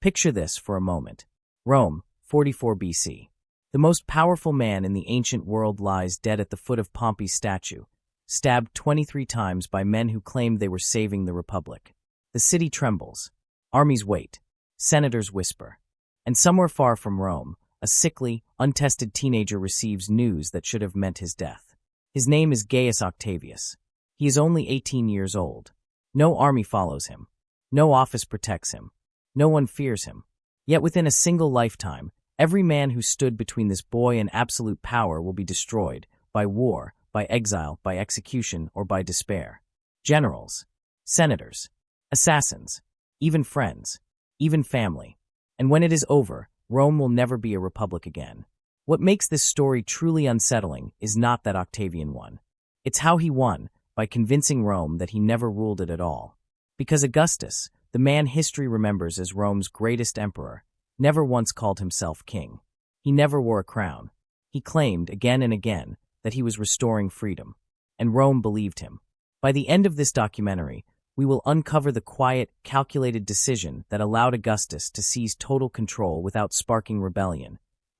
Picture this for a moment. Rome, 44 BC. The most powerful man in the ancient world lies dead at the foot of Pompey's statue, stabbed 23 times by men who claimed they were saving the Republic. The city trembles. Armies wait. Senators whisper. And somewhere far from Rome, a sickly, untested teenager receives news that should have meant his death. His name is Gaius Octavius. He is only 18 years old. No army follows him. No office protects him. No one fears him. Yet within a single lifetime, every man who stood between this boy and absolute power will be destroyed by war, by exile, by execution, or by despair. Generals, senators, assassins, even friends, even family. And when it is over, Rome will never be a republic again. What makes this story truly unsettling is not that Octavian won. It's how he won, by convincing Rome that he never ruled it at all. Because Augustus, the man history remembers as Rome's greatest emperor, never once called himself king. He never wore a crown. He claimed, again and again, that he was restoring freedom. And Rome believed him. By the end of this documentary, we will uncover the quiet, calculated decision that allowed Augustus to seize total control without sparking rebellion.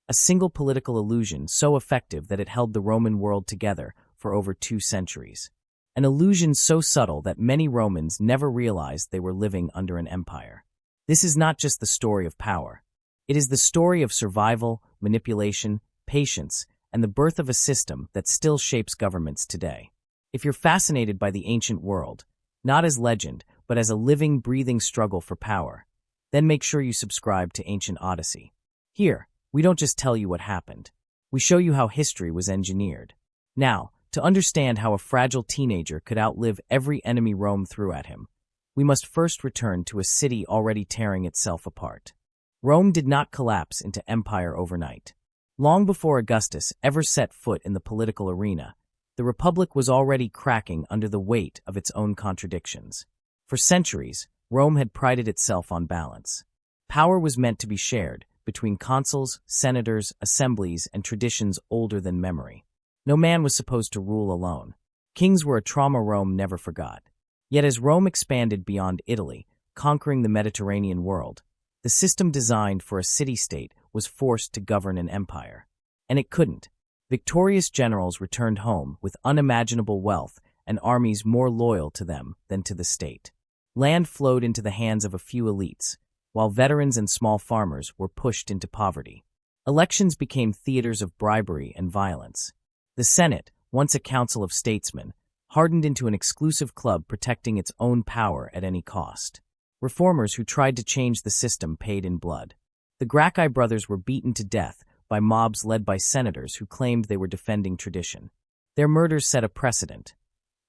A single political illusion so effective that it held the Roman world together for over 2 centuries. An illusion so subtle that many Romans never realized they were living under an empire. This is not just the story of power. It is the story of survival, manipulation, patience, and the birth of a system that still shapes governments today. If you're fascinated by the ancient world, not as legend, but as a living, breathing struggle for power, then make sure you subscribe to Ancient Odyssey. Here, we don't just tell you what happened. We show you how history was engineered. Now, to understand how a fragile teenager could outlive every enemy Rome threw at him, we must first return to a city already tearing itself apart. Rome did not collapse into empire overnight. Long before Augustus ever set foot in the political arena, the Republic was already cracking under the weight of its own contradictions. For centuries, Rome had prided itself on balance. Power was meant to be shared between consuls, senators, assemblies, and traditions older than memory. No man was supposed to rule alone. Kings were a trauma Rome never forgot. Yet as Rome expanded beyond Italy, conquering the Mediterranean world, the system designed for a city-state was forced to govern an empire. And it couldn't. Victorious generals returned home with unimaginable wealth and armies more loyal to them than to the state. Land flowed into the hands of a few elites, while veterans and small farmers were pushed into poverty. Elections became theaters of bribery and violence. The Senate, once a council of statesmen, hardened into an exclusive club protecting its own power at any cost. Reformers who tried to change the system paid in blood. The Gracchi brothers were beaten to death by mobs led by senators who claimed they were defending tradition. Their murders set a precedent.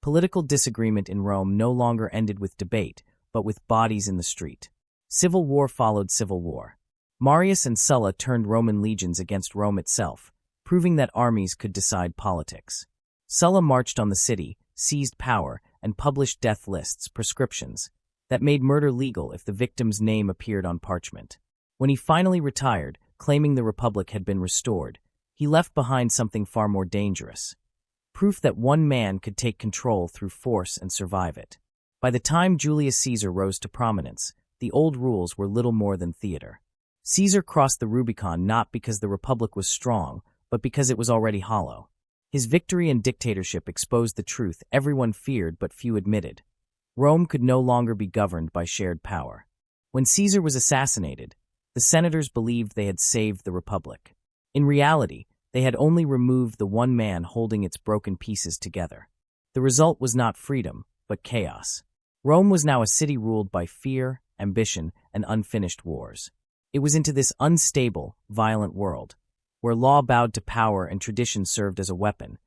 Political disagreement in Rome no longer ended with debate, but with bodies in the street. Civil war followed civil war. Marius and Sulla turned Roman legions against Rome itself, proving that armies could decide politics. Sulla marched on the city, seized power, and published death lists, prescriptions, that made murder legal if the victim's name appeared on parchment. When he finally retired, claiming the Republic had been restored, he left behind something far more dangerous. Proof that one man could take control through force and survive it. By the time Julius Caesar rose to prominence, the old rules were little more than theater. Caesar crossed the Rubicon not because the Republic was strong, but because it was already hollow. His victory and dictatorship exposed the truth everyone feared but few admitted. Rome could no longer be governed by shared power. When Caesar was assassinated, the senators believed they had saved the Republic. In reality, they had only removed the one man holding its broken pieces together. The result was not freedom, but chaos. Rome was now a city ruled by fear, ambition, and unfinished wars. It was into this unstable, violent world, where law bowed to power and tradition served as a weapon,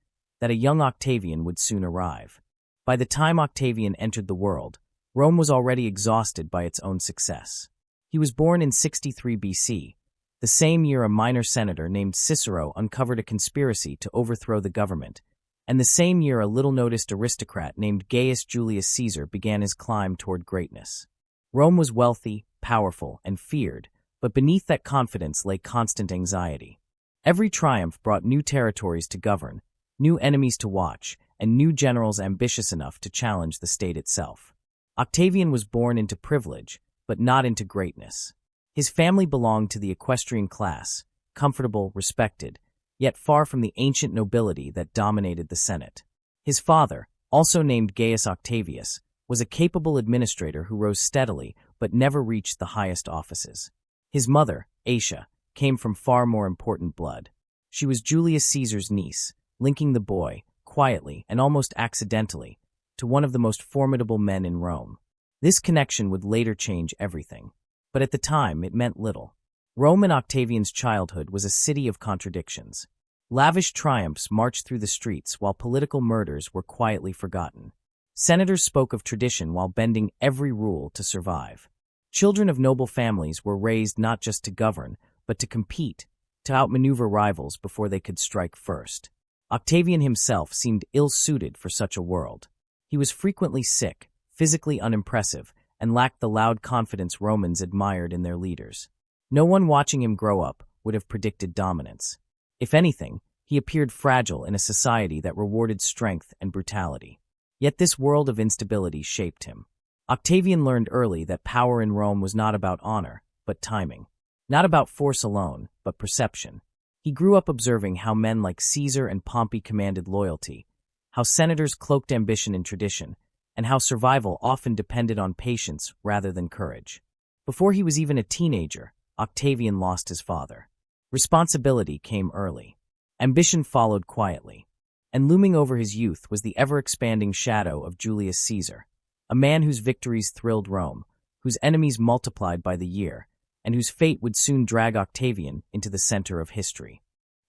that a young Octavian would soon arrive. By the time Octavian entered the world, Rome was already exhausted by its own success. He was born in 63 BC, the same year a minor senator named Cicero uncovered a conspiracy to overthrow the government, and the same year a little-noticed aristocrat named Gaius Julius Caesar began his climb toward greatness. Rome was wealthy, powerful, and feared, but beneath that confidence lay constant anxiety. Every triumph brought new territories to govern, new enemies to watch, and new generals ambitious enough to challenge the state itself. Octavian was born into privilege, but not into greatness. His family belonged to the equestrian class, comfortable, respected, yet far from the ancient nobility that dominated the Senate. His father, also named Gaius Octavius, was a capable administrator who rose steadily but never reached the highest offices. His mother, Asia, came from far more important blood. She was Julius Caesar's niece, linking the boy, quietly and almost accidentally, to one of the most formidable men in Rome. This connection would later change everything. But at the time, it meant little. Rome in Octavian's childhood was a city of contradictions. Lavish triumphs marched through the streets while political murders were quietly forgotten. Senators spoke of tradition while bending every rule to survive. Children of noble families were raised not just to govern, but to compete, to outmaneuver rivals before they could strike first. Octavian himself seemed ill-suited for such a world. He was frequently sick, physically unimpressive, and lacked the loud confidence Romans admired in their leaders. No one watching him grow up would have predicted dominance. If anything, he appeared fragile in a society that rewarded strength and brutality. Yet this world of instability shaped him. Octavian learned early that power in Rome was not about honor, but timing. Not about force alone, but perception. He grew up observing how men like Caesar and Pompey commanded loyalty, how senators cloaked ambition in tradition, and how survival often depended on patience rather than courage. Before he was even a teenager, Octavian lost his father. Responsibility came early. Ambition followed quietly. And looming over his youth was the ever-expanding shadow of Julius Caesar, a man whose victories thrilled Rome, whose enemies multiplied by the year, and whose fate would soon drag Octavian into the center of history.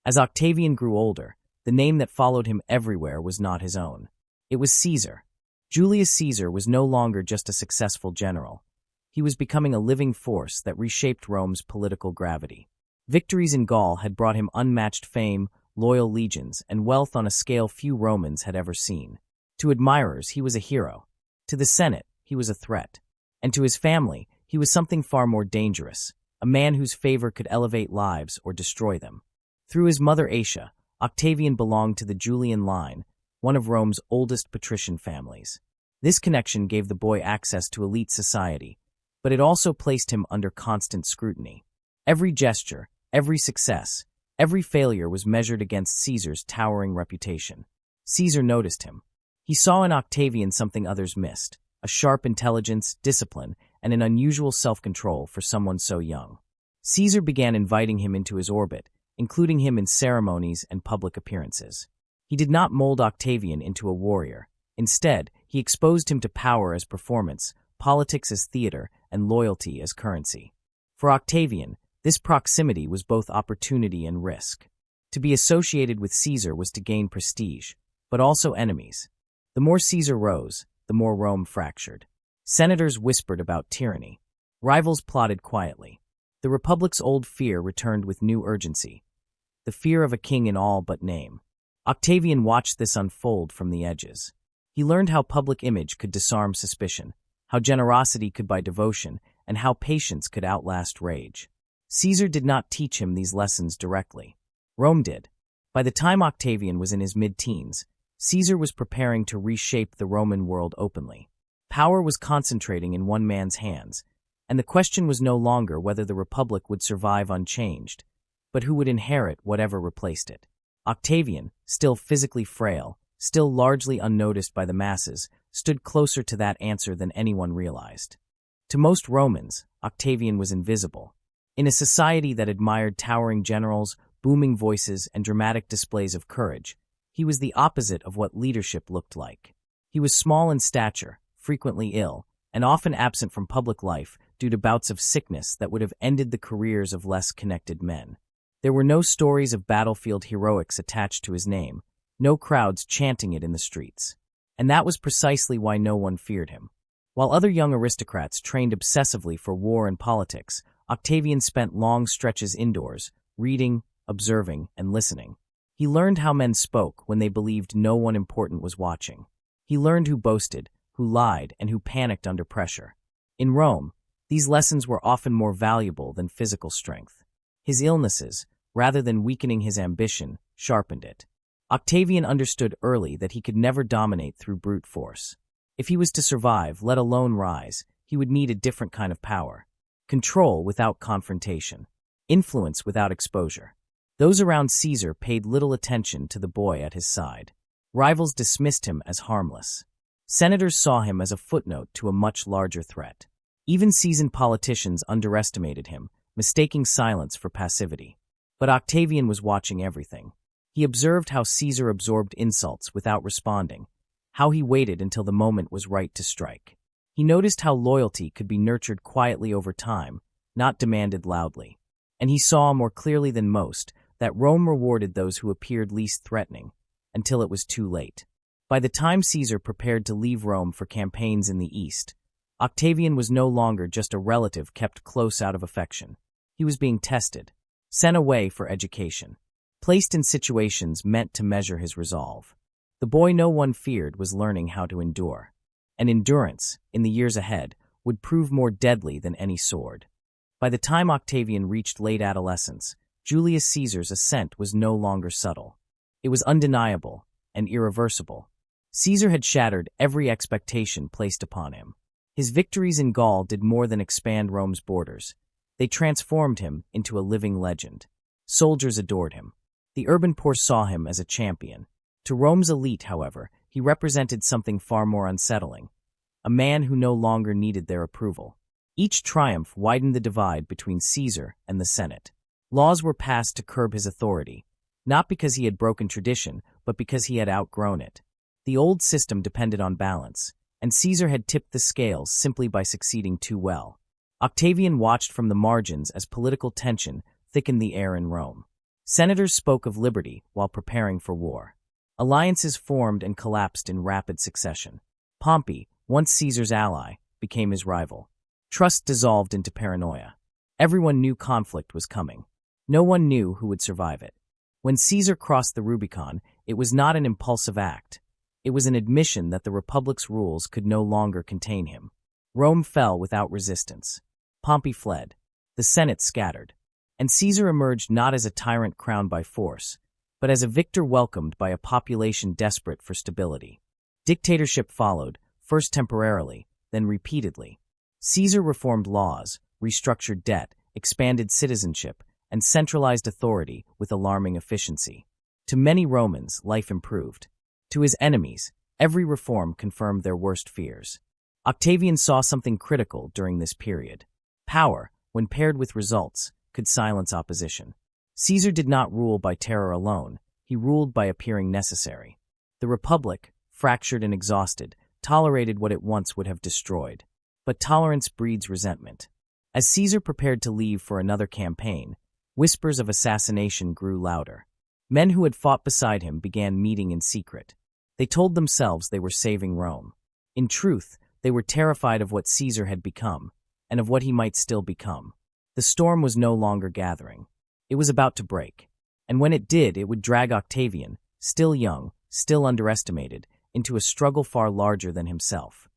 As Octavian grew older, the name that followed him everywhere was not his own. It was Caesar. Julius Caesar was no longer just a successful general. He was becoming a living force that reshaped Rome's political gravity. Victories in Gaul had brought him unmatched fame, loyal legions, and wealth on a scale few Romans had ever seen. To admirers, he was a hero. To the Senate, he was a threat. And to his family, he was something far more dangerous, a man whose favor could elevate lives or destroy them. Through his mother Asia, Octavian belonged to the Julian line, one of Rome's oldest patrician families. This connection gave the boy access to elite society, but it also placed him under constant scrutiny. Every gesture, every success, every failure was measured against Caesar's towering reputation. Caesar noticed him. He saw in Octavian something others missed, a sharp intelligence, discipline, and an unusual self-control for someone so young. Caesar began inviting him into his orbit, including him in ceremonies and public appearances. He did not mold Octavian into a warrior. Instead, he exposed him to power as performance, politics as theater, and loyalty as currency. For Octavian, this proximity was both opportunity and risk. To be associated with Caesar was to gain prestige, but also enemies. The more Caesar rose, the more Rome fractured. Senators whispered about tyranny. Rivals plotted quietly. The Republic's old fear returned with new urgency. The fear of a king in all but name. Octavian watched this unfold from the edges. He learned how public image could disarm suspicion, how generosity could buy devotion, and how patience could outlast rage. Caesar did not teach him these lessons directly. Rome did. By the time Octavian was in his mid-teens, Caesar was preparing to reshape the Roman world openly. Power was concentrating in one man's hands, and the question was no longer whether the Republic would survive unchanged, but who would inherit whatever replaced it. Octavian, still physically frail, still largely unnoticed by the masses, stood closer to that answer than anyone realized. To most Romans, Octavian was invisible. In a society that admired towering generals, booming voices, and dramatic displays of courage, he was the opposite of what leadership looked like. He was small in stature, frequently ill, and often absent from public life due to bouts of sickness that would have ended the careers of less connected men. There were no stories of battlefield heroics attached to his name, no crowds chanting it in the streets. And that was precisely why no one feared him. While other young aristocrats trained obsessively for war and politics, Octavian spent long stretches indoors, reading, observing, and listening. He learned how men spoke when they believed no one important was watching. He learned who boasted, who lied, and who panicked under pressure. In Rome, these lessons were often more valuable than physical strength. His illnesses, rather than weakening his ambition, sharpened it. Octavian understood early that he could never dominate through brute force. If he was to survive, let alone rise, he would need a different kind of power. control without confrontation, influence without exposure. Those around Caesar paid little attention to the boy at his side. Rivals dismissed him as harmless. Senators saw him as a footnote to a much larger threat. Even seasoned politicians underestimated him, mistaking silence for passivity. But Octavian was watching everything. He observed how Caesar absorbed insults without responding, how he waited until the moment was right to strike. He noticed how loyalty could be nurtured quietly over time, not demanded loudly. And he saw more clearly than most that Rome rewarded those who appeared least threatening, until it was too late. By the time Caesar prepared to leave Rome for campaigns in the east, Octavian was no longer just a relative kept close out of affection. He was being tested, sent away for education, placed in situations meant to measure his resolve. The boy no one feared was learning how to endure. And endurance, in the years ahead, would prove more deadly than any sword. By the time Octavian reached late adolescence, Julius Caesar's ascent was no longer subtle. It was undeniable and irreversible. Caesar had shattered every expectation placed upon him. His victories in Gaul did more than expand Rome's borders. They transformed him into a living legend. Soldiers adored him. The urban poor saw him as a champion. To Rome's elite, however, he represented something far more unsettling, a man who no longer needed their approval. Each triumph widened the divide between Caesar and the Senate. Laws were passed to curb his authority, not because he had broken tradition, but because he had outgrown it. The old system depended on balance, and Caesar had tipped the scales simply by succeeding too well. Octavian watched from the margins as political tension thickened the air in Rome. Senators spoke of liberty while preparing for war. Alliances formed and collapsed in rapid succession. Pompey, once Caesar's ally, became his rival. Trust dissolved into paranoia. Everyone knew conflict was coming. No one knew who would survive it. When Caesar crossed the Rubicon, it was not an impulsive act. It was an admission that the Republic's rules could no longer contain him. Rome fell without resistance. Pompey fled. The Senate scattered. And Caesar emerged not as a tyrant crowned by force, but as a victor welcomed by a population desperate for stability. Dictatorship followed, first temporarily, then repeatedly. Caesar reformed laws, restructured debt, expanded citizenship, and centralized authority with alarming efficiency. To many Romans, life improved. To his enemies, every reform confirmed their worst fears. Octavian saw something critical during this period. Power, when paired with results, could silence opposition. Caesar did not rule by terror alone, he ruled by appearing necessary. The Republic, fractured and exhausted, tolerated what it once would have destroyed. But tolerance breeds resentment. As Caesar prepared to leave for another campaign, whispers of assassination grew louder. Men who had fought beside him began meeting in secret. They told themselves they were saving Rome. In truth, they were terrified of what Caesar had become, and of what he might still become. The storm was no longer gathering. It was about to break. And when it did, it would drag Octavian, still young, still underestimated, into a struggle far larger than himself.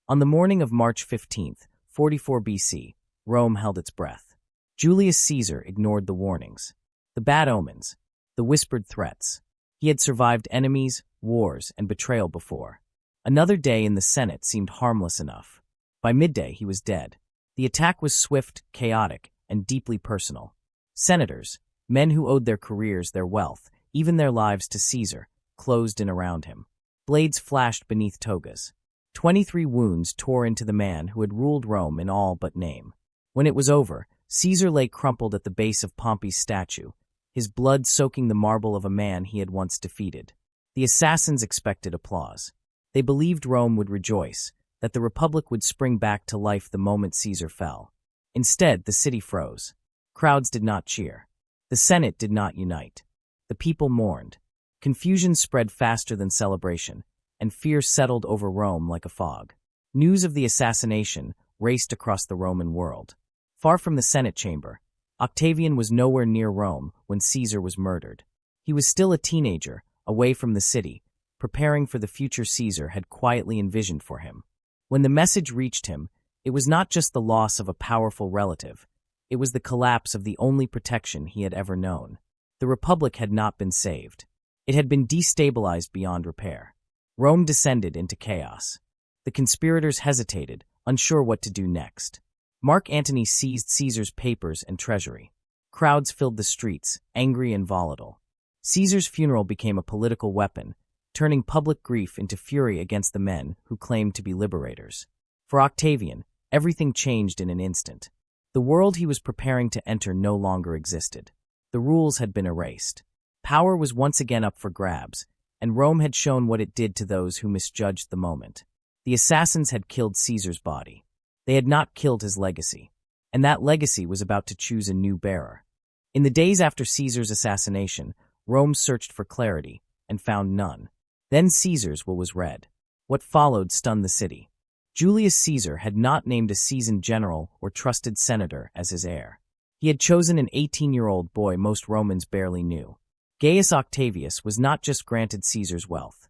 On the morning of March 15th, 44 BC, Rome held its breath. Julius Caesar ignored the warnings, the bad omens, the whispered threats. He had survived enemies, wars, and betrayal before. Another day in the Senate seemed harmless enough. By midday, he was dead. The attack was swift, chaotic, and deeply personal. Senators, men who owed their careers, their wealth, even their lives to Caesar, closed in around him. Blades flashed beneath togas. 23 wounds tore into the man who had ruled Rome in all but name. When it was over, Caesar lay crumpled at the base of Pompey's statue, his blood soaking the marble of a man he had once defeated. The assassins expected applause. They believed Rome would rejoice, that the Republic would spring back to life the moment Caesar fell. Instead, the city froze. Crowds did not cheer. The Senate did not unite. The people mourned. Confusion spread faster than celebration, and fear settled over Rome like a fog. News of the assassination raced across the Roman world. Far from the Senate chamber, Octavian was nowhere near Rome when Caesar was murdered. He was still a teenager, away from the city, preparing for the future Caesar had quietly envisioned for him. When the message reached him, it was not just the loss of a powerful relative. It was the collapse of the only protection he had ever known. The Republic had not been saved. It had been destabilized beyond repair. Rome descended into chaos. The conspirators hesitated, unsure what to do next. Mark Antony seized Caesar's papers and treasury. Crowds filled the streets, angry and volatile. Caesar's funeral became a political weapon, turning public grief into fury against the men who claimed to be liberators. For Octavian, everything changed in an instant. The world he was preparing to enter no longer existed. The rules had been erased. Power was once again up for grabs, and Rome had shown what it did to those who misjudged the moment. The assassins had killed Caesar's body. They had not killed his legacy, and that legacy was about to choose a new bearer. In the days after Caesar's assassination, Rome searched for clarity and found none. Then Caesar's will was read. What followed stunned the city. Julius Caesar had not named a seasoned general or trusted senator as his heir. He had chosen an 18-year-old boy most Romans barely knew. Gaius Octavius was not just granted Caesar's wealth.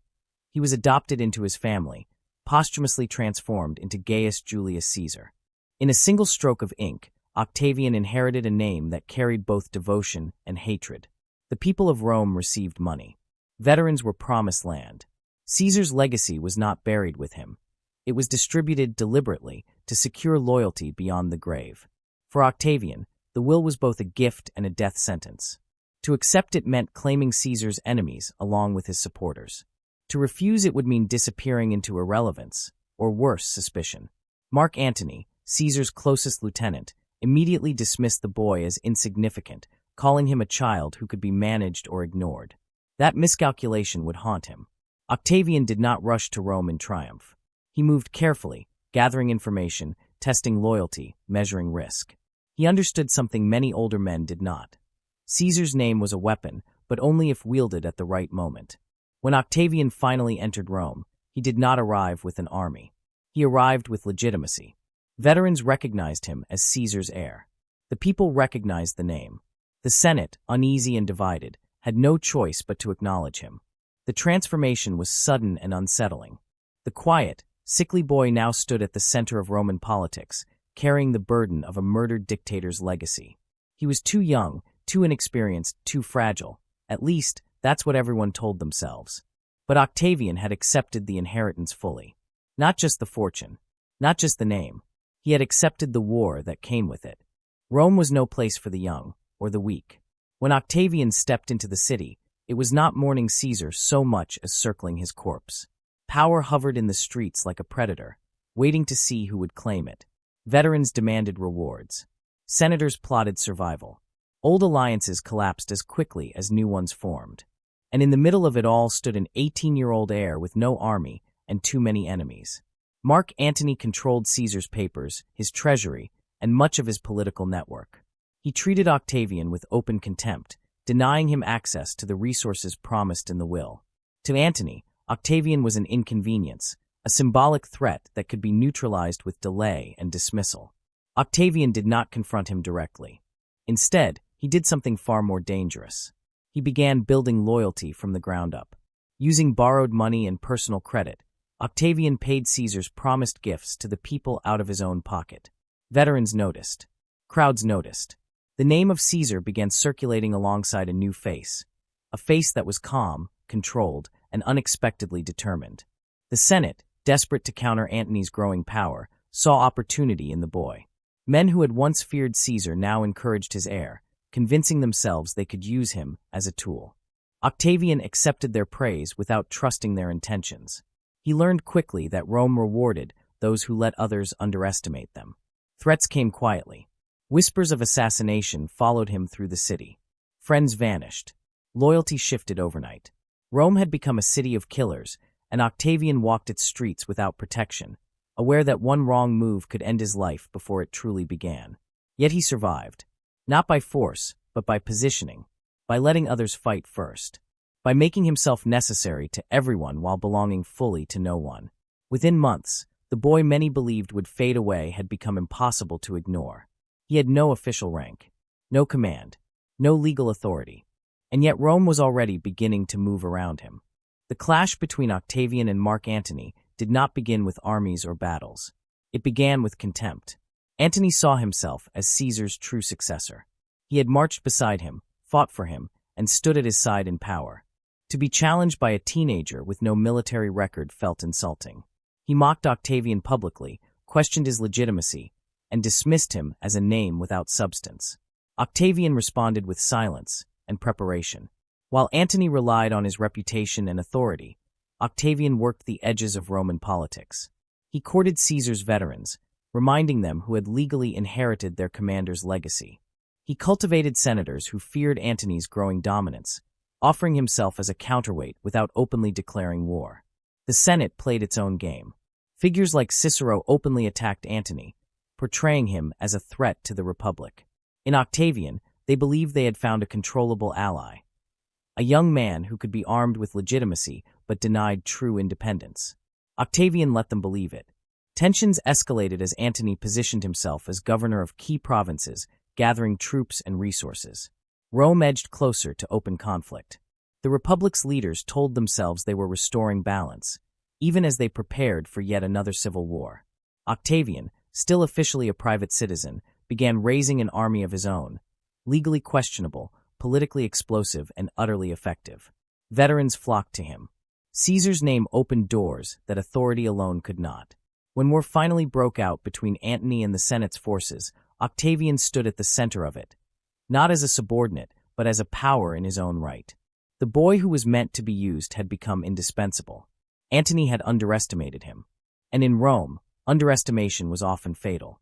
He was adopted into his family, posthumously transformed into Gaius Julius Caesar. In a single stroke of ink, Octavian inherited a name that carried both devotion and hatred. The people of Rome received money. Veterans were promised land. Caesar's legacy was not buried with him. It was distributed deliberately to secure loyalty beyond the grave. For Octavian, the will was both a gift and a death sentence. To accept it meant claiming Caesar's enemies along with his supporters. To refuse it would mean disappearing into irrelevance, or worse, suspicion. Mark Antony, Caesar's closest lieutenant, immediately dismissed the boy as insignificant, calling him a child who could be managed or ignored. That miscalculation would haunt him. Octavian did not rush to Rome in triumph. He moved carefully, gathering information, testing loyalty, measuring risk. He understood something many older men did not. Caesar's name was a weapon, but only if wielded at the right moment. When Octavian finally entered Rome, he did not arrive with an army. He arrived with legitimacy. Veterans recognized him as Caesar's heir. The people recognized the name. The Senate, uneasy and divided, had no choice but to acknowledge him. The transformation was sudden and unsettling. The quiet, sickly boy now stood at the center of Roman politics, carrying the burden of a murdered dictator's legacy. He was too young, too inexperienced, too fragile. At least, that's what everyone told themselves. But Octavian had accepted the inheritance fully. Not just the fortune, not just the name. He had accepted the war that came with it. Rome was no place for the young or the weak. When Octavian stepped into the city, it was not mourning Caesar so much as circling his corpse. Power hovered in the streets like a predator, waiting to see who would claim it. Veterans demanded rewards. Senators plotted survival. Old alliances collapsed as quickly as new ones formed. And in the middle of it all stood an 18-year-old heir with no army and too many enemies. Mark Antony controlled Caesar's papers, his treasury, and much of his political network. He treated Octavian with open contempt, denying him access to the resources promised in the will. To Antony, Octavian was an inconvenience, a symbolic threat that could be neutralized with delay and dismissal. Octavian did not confront him directly. Instead, he did something far more dangerous. He began building loyalty from the ground up. Using borrowed money and personal credit, Octavian paid Caesar's promised gifts to the people out of his own pocket. Veterans noticed. Crowds noticed. The name of Caesar began circulating alongside a new face, a face that was calm, controlled, and unexpectedly determined. The Senate, desperate to counter Antony's growing power, saw opportunity in the boy. Men who had once feared Caesar now encouraged his heir, convincing themselves they could use him as a tool. Octavian accepted their praise without trusting their intentions. He learned quickly that Rome rewarded those who let others underestimate them. Threats came quietly. Whispers of assassination followed him through the city. Friends vanished. Loyalty shifted overnight. Rome had become a city of killers, and Octavian walked its streets without protection, aware that one wrong move could end his life before it truly began. Yet he survived. Not by force, but by positioning, by letting others fight first, by making himself necessary to everyone while belonging fully to no one. Within months, the boy many believed would fade away had become impossible to ignore. He had no official rank, no command, no legal authority, and yet Rome was already beginning to move around him. The clash between Octavian and Mark Antony did not begin with armies or battles. It began with contempt. Antony saw himself as Caesar's true successor. He had marched beside him, fought for him, and stood at his side in power. To be challenged by a teenager with no military record felt insulting. He mocked Octavian publicly, questioned his legitimacy, and dismissed him as a name without substance. Octavian responded with silence and preparation. While Antony relied on his reputation and authority, Octavian worked the edges of Roman politics. He courted Caesar's veterans, reminding them who had legally inherited their commander's legacy. He cultivated senators who feared Antony's growing dominance, offering himself as a counterweight without openly declaring war. The Senate played its own game. Figures like Cicero openly attacked Antony, portraying him as a threat to the Republic. In Octavian, they believed they had found a controllable ally, a young man who could be armed with legitimacy but denied true independence. Octavian let them believe it. Tensions escalated as Antony positioned himself as governor of key provinces, gathering troops and resources. Rome edged closer to open conflict. The Republic's leaders told themselves they were restoring balance, even as they prepared for yet another civil war. Octavian, still officially a private citizen, began raising an army of his own, legally questionable, politically explosive, and utterly effective. Veterans flocked to him. Caesar's name opened doors that authority alone could not. When war finally broke out between Antony and the Senate's forces, Octavian stood at the center of it, not as a subordinate, but as a power in his own right. The boy who was meant to be used had become indispensable. Antony had underestimated him. And in Rome, underestimation was often fatal.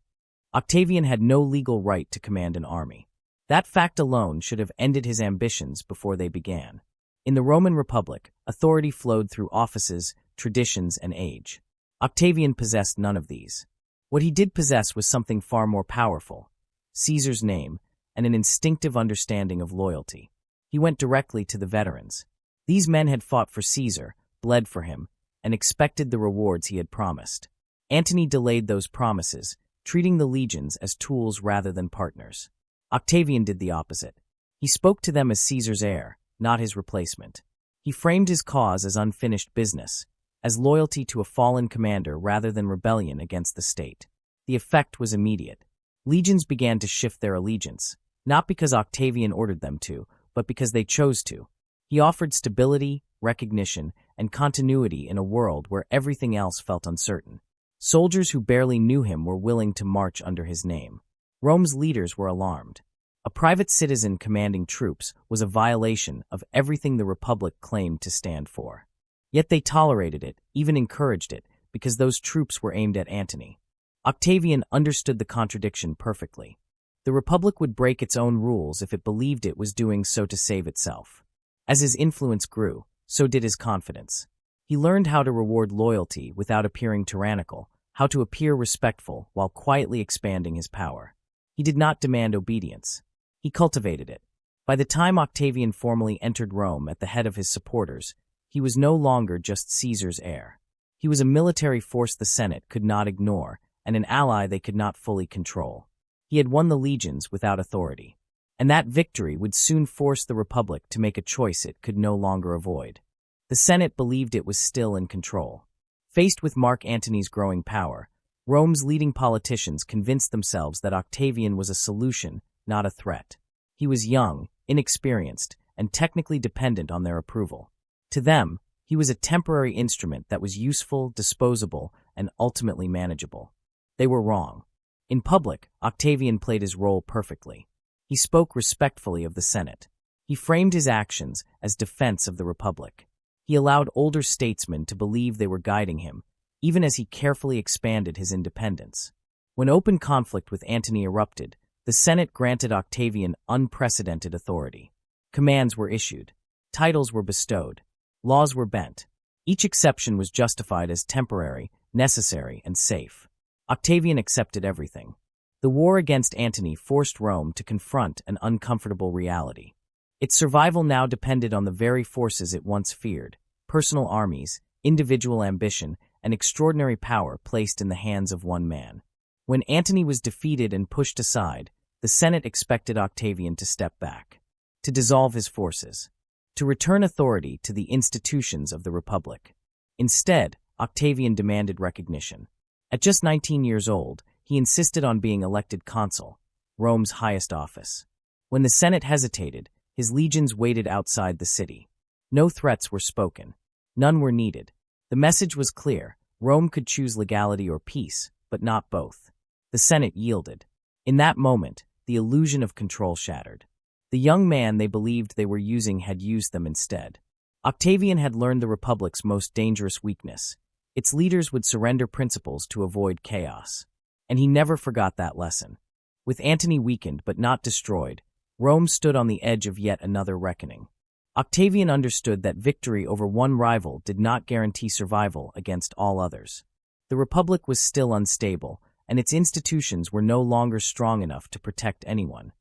Octavian had no legal right to command an army. That fact alone should have ended his ambitions before they began. In the Roman Republic, authority flowed through offices, traditions, and age. Octavian possessed none of these. What he did possess was something far more powerful: Caesar's name and an instinctive understanding of loyalty. He went directly to the veterans. These men had fought for Caesar, bled for him, and expected the rewards he had promised. Antony delayed those promises, treating the legions as tools rather than partners. Octavian did the opposite. He spoke to them as Caesar's heir, not his replacement. He framed his cause as unfinished business, as loyalty to a fallen commander rather than rebellion against the state. The effect was immediate. Legions began to shift their allegiance, not because Octavian ordered them to, but because they chose to. He offered stability, recognition, and continuity in a world where everything else felt uncertain. Soldiers who barely knew him were willing to march under his name. Rome's leaders were alarmed. A private citizen commanding troops was a violation of everything the Republic claimed to stand for. Yet they tolerated it, even encouraged it, because those troops were aimed at Antony. Octavian understood the contradiction perfectly. The Republic would break its own rules if it believed it was doing so to save itself. As his influence grew, so did his confidence. He learned how to reward loyalty without appearing tyrannical, how to appear respectful while quietly expanding his power. He did not demand obedience. He cultivated it. By the time Octavian formally entered Rome at the head of his supporters, he was no longer just Caesar's heir. He was a military force the Senate could not ignore, and an ally they could not fully control. He had won the legions without authority. And that victory would soon force the Republic to make a choice it could no longer avoid. The Senate believed it was still in control. Faced with Mark Antony's growing power, Rome's leading politicians convinced themselves that Octavian was a solution, not a threat. He was young, inexperienced, and technically dependent on their approval. To them, he was a temporary instrument that was useful, disposable, and ultimately manageable. They were wrong. In public, Octavian played his role perfectly. He spoke respectfully of the Senate. He framed his actions as defense of the Republic. He allowed older statesmen to believe they were guiding him, even as he carefully expanded his independence. When open conflict with Antony erupted, the Senate granted Octavian unprecedented authority. Commands were issued. Titles were bestowed. Laws were bent. Each exception was justified as temporary, necessary, and safe. Octavian accepted everything. The war against Antony forced Rome to confront an uncomfortable reality. Its survival now depended on the very forces it once feared: personal armies, individual ambition, and extraordinary power placed in the hands of one man. When Antony was defeated and pushed aside, the Senate expected Octavian to step back, to dissolve his forces, to return authority to the institutions of the Republic. Instead, Octavian demanded recognition. At just 19 years old, he insisted on being elected consul, Rome's highest office. When the Senate hesitated, his legions waited outside the city. No threats were spoken. None were needed. The message was clear: Rome could choose legality or peace, but not both. The Senate yielded. In that moment, the illusion of control shattered. The young man they believed they were using had used them instead. Octavian had learned the Republic's most dangerous weakness. Its leaders would surrender principles to avoid chaos. And he never forgot that lesson. With Antony weakened but not destroyed, Rome stood on the edge of yet another reckoning. Octavian understood that victory over one rival did not guarantee survival against all others. The Republic was still unstable, and its institutions were no longer strong enough to protect anyone,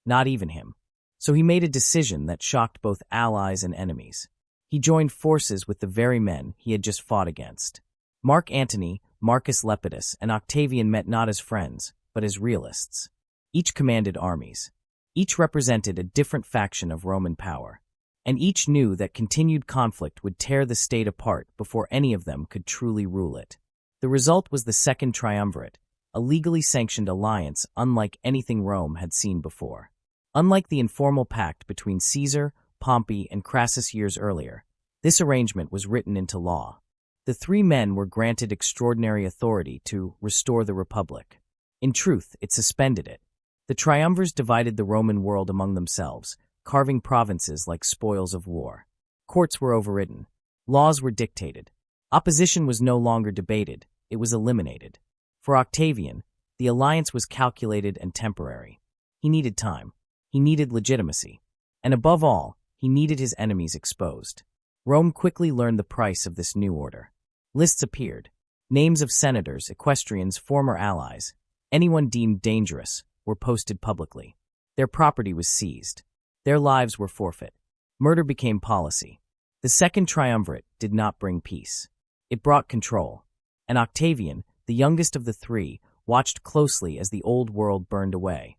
not even him. So he made a decision that shocked both allies and enemies. He joined forces with the very men he had just fought against. Mark Antony, Marcus Lepidus, and Octavian met not as friends, but as realists. Each commanded armies. Each represented a different faction of Roman power. And each knew that continued conflict would tear the state apart before any of them could truly rule it. The result was the Second Triumvirate, a legally sanctioned alliance unlike anything Rome had seen before. Unlike the informal pact between Caesar, Pompey, and Crassus years earlier, this arrangement was written into law. The three men were granted extraordinary authority to restore the Republic. In truth, it suspended it. The triumvirs divided the Roman world among themselves, carving provinces like spoils of war. Courts were overridden. Laws were dictated. Opposition was no longer debated, it was eliminated. For Octavian, the alliance was calculated and temporary. He needed time. He needed legitimacy. And above all, he needed his enemies exposed. Rome quickly learned the price of this new order. Lists appeared. Names of senators, equestrians, former allies, anyone deemed dangerous, were posted publicly. Their property was seized. Their lives were forfeit. Murder became policy. The Second Triumvirate did not bring peace. It brought control. And Octavian, the youngest of the three, watched closely as the old world burned away,